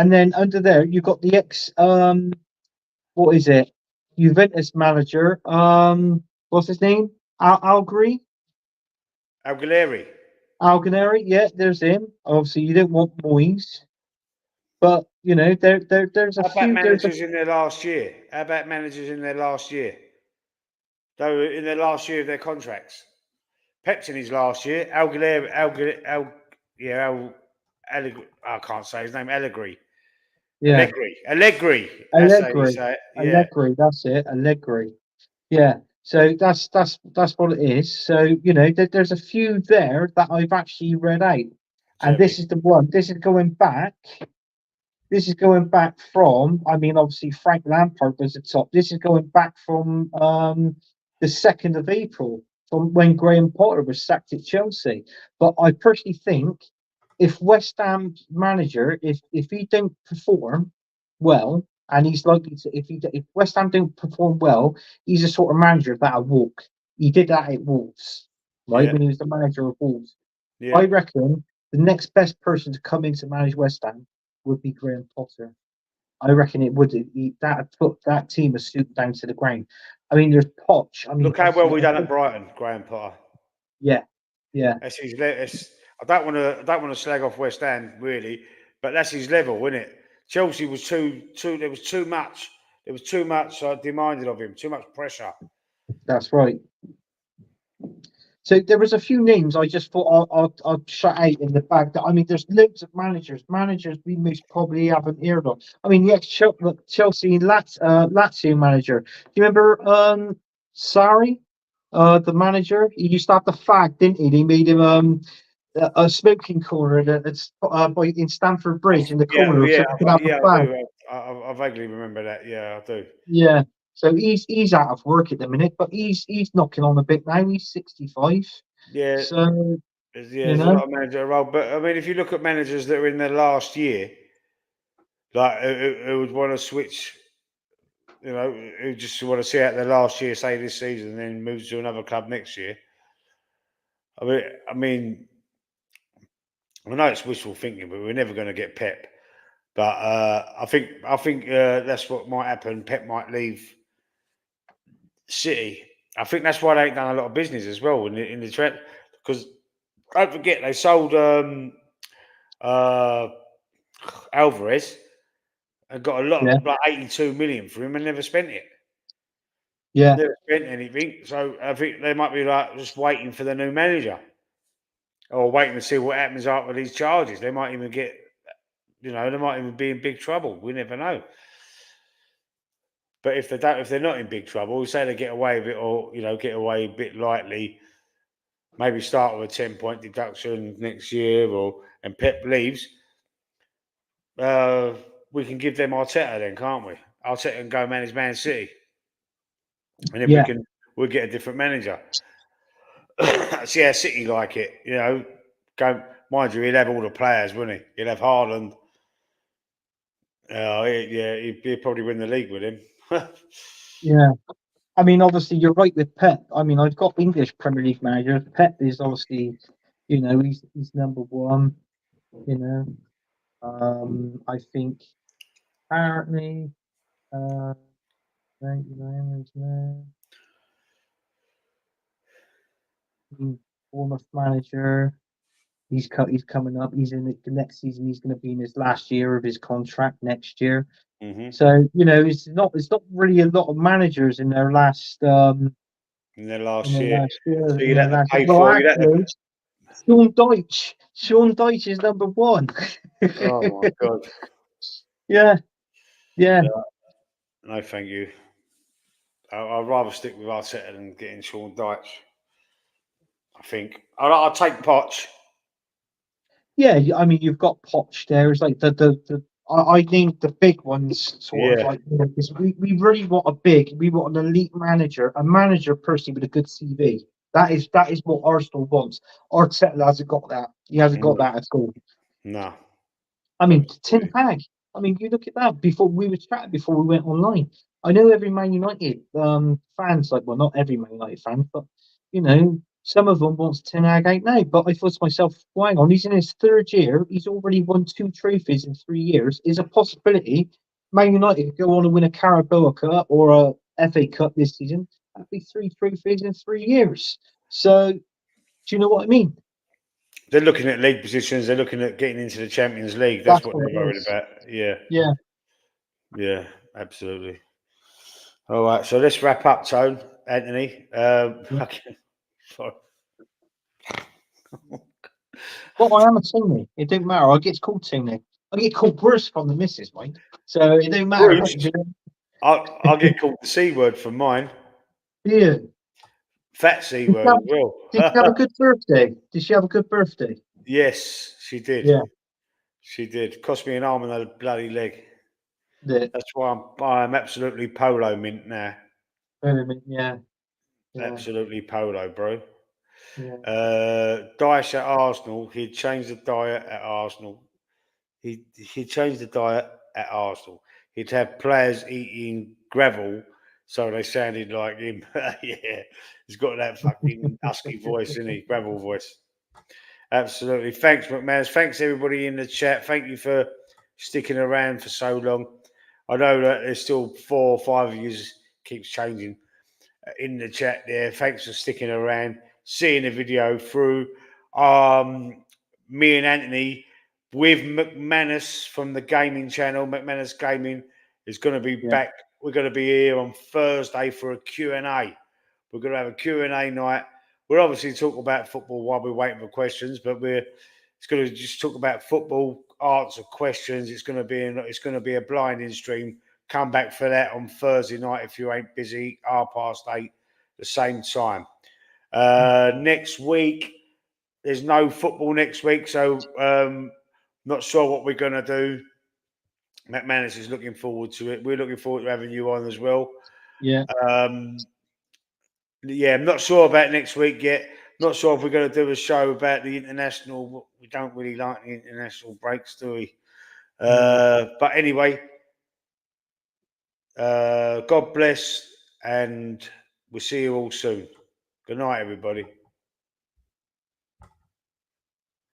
then under there you got the ex what is it? Juventus manager. What's his name? Algri? Algaleri. Alganeri, yeah, there's him. Obviously you don't want Moyes, but there's a How about few managers in their last year? How about managers in their last year? Though in their last year of their contracts. Pep's in his last year. Yeah, Allegri. I can't say his name. Allegri. yeah. Allegri. That's how you Allegri. say it. Yeah, Allegri, that's it. Allegri. Yeah. So that's what it is. So there's a few there that I've actually read out, and Xavi. this is the one. This is going back. This is going back from. I mean, obviously Frank Lampard was the top. This is going back from the 2nd of April, from when Graham Potter was sacked at Chelsea. But I personally think if West Ham's manager, if he don't perform well, and he's likely to, if West Ham don't perform well, he's a sort of manager that'll walk. He did that at Wolves, right? Yeah, When he was the manager of Wolves. yeah. I reckon the next best person to come in to manage West Ham would be Graham Potter. I reckon it would. That put that team a suit down to the ground. I mean, there's Poch. I mean, Look how well obviously, we done at Brighton, Graham Potter. yeah, yeah, That's his. I don't want to slag off West Ham really, but that's his level, isn't it? Chelsea was too. There was too much. There was too much demanded of him. Too much pressure. that's right. So there was a few names I just thought I'll shut out in the fact that I mean there's loads of managers we most probably haven't heard of. I mean the ex Chelsea Lazio manager. Do you remember Sarri, the manager? He used to have the fag, didn't he? They made him a smoking corner in Stamford Bridge in the Yeah, corner so he could have a yeah, I fag. do. I vaguely remember that. Yeah, I do. Yeah. So he's out of work at the minute, but he's knocking on a bit now. He's 65. Yeah, So yeah. you There's a know, lot of manager role, but I mean, if you look at managers that are in their last year, Like who would want to switch? You know, who just want to see out their last year, say this season, and then moves to another club next year. I know it's wishful thinking, but we're never going to get Pep. But I think that's what might happen. Pep might leave City. I think that's why they ain't done a lot of business as well in the trend. Because don't forget they sold uh, Alvarez and got a Yeah, lot, like 82 million for him, and never spent it. yeah, Never spent anything. So I think they might be like just waiting for the new manager, or waiting to see what happens after these charges. They might even get, they might even be in big trouble. We never know. But if they don't, if they're not in big trouble, say they get away with it, or get away a bit lightly, maybe start with a 10-point deduction next year, and Pep leaves, uh, we can give them Arteta then, can't we? Arteta can go manage Man City, and then yeah, we'll get a different manager. See how City like it, Go, mind you, he'd have all the players, wouldn't he? He'd have Haaland. He'd probably win the league with him. yeah. I mean, obviously, you're right with Pep. I mean, I've got English Premier League managers. Pep is obviously, he's number one. You know, I think apparently, uh, Bournemouth manager. He's coming up. He's in the next season. He's going to be in his last year of his contract next year. Hmm. So it's not really a lot of managers in their last In their last in their year, last year so in you'd their have to last. pay Well, for. You'd have to. actually, Sean Dyche is number one. Oh my god! Yeah, yeah, No, thank you. I'd rather stick with Arteta than getting Sean Dyche. I think I'll take Poch. yeah. I mean, you've got Poch there. It's like the I named the big ones sort of Yeah. like, because we really want we want an elite manager, a manager personally with a good CV. That is what Arsenal wants. Arteta hasn't got that. He hasn't got Mm, that at all. no, I mean, Ten absolutely. Hag. I mean, you look at that before we were chatting before we went online. I know every Man United fans, like, well, not every Man United fan, but some of them wants Ten Hag out now. But I thought to myself, well, hang on, he's in his third year. He's already won 2 trophies in 3 years. Is a possibility Man United could go on and win a Carabao Cup or a FA Cup this season. That'd be 3 trophies in 3 years. So, do you know what I mean? They're looking at league positions. They're looking at getting into the Champions League. That's That's what what they're it worried is. about. Yeah, Yeah. yeah, absolutely. All right, so let's wrap up, Tone, Anthony. Sorry. Well, I am a teammate. It don't matter. I get called teammate. I get called worse from the missus, mind. So it don't matter what you Bruce, do. I'll get called the C word for mine. Yeah. Fat C Did word as did she have a well. good birthday? Did she have a good birthday? Yes, she did. Yeah. She did. Cost me an arm and a bloody leg. The That's why I'm absolutely polo mint now. yeah. Yeah. Absolutely polo, bro. Yeah. Dyche at Arsenal. He'd changed the diet at Arsenal. He changed the diet at Arsenal. He'd have players eating gravel, so they sounded like him. Yeah, he's got that fucking husky voice, isn't he? Gravel voice. Absolutely. Thanks, McManus. Thanks everybody in the chat. Thank you for sticking around for so long. I know that there's still 4 or 5 of you keeps changing in the chat there. Thanks for sticking around, seeing the video through. Me and Anthony with McManus from the gaming channel, McManus Gaming, is going to be Yeah. back. We're going to be here on Thursday for a Q&A. We're going to have a Q&A night. We'll obviously talk about football while we're waiting for questions, but it's going to just talk about football, answer questions. It's going to be a blinding stream. Come back for that on Thursday night if you ain't busy, 8:30, the same time. Next week, there's no football next week, so not sure what we're going to do. McManus is looking forward to it. We're looking forward to having you on as well. Yeah. Um, yeah, I'm not sure about next week yet. Not sure if we're going to do a show about the international. We don't really like the international breaks, do we? But anyway, God bless, and we'll see you all soon. Good night, everybody.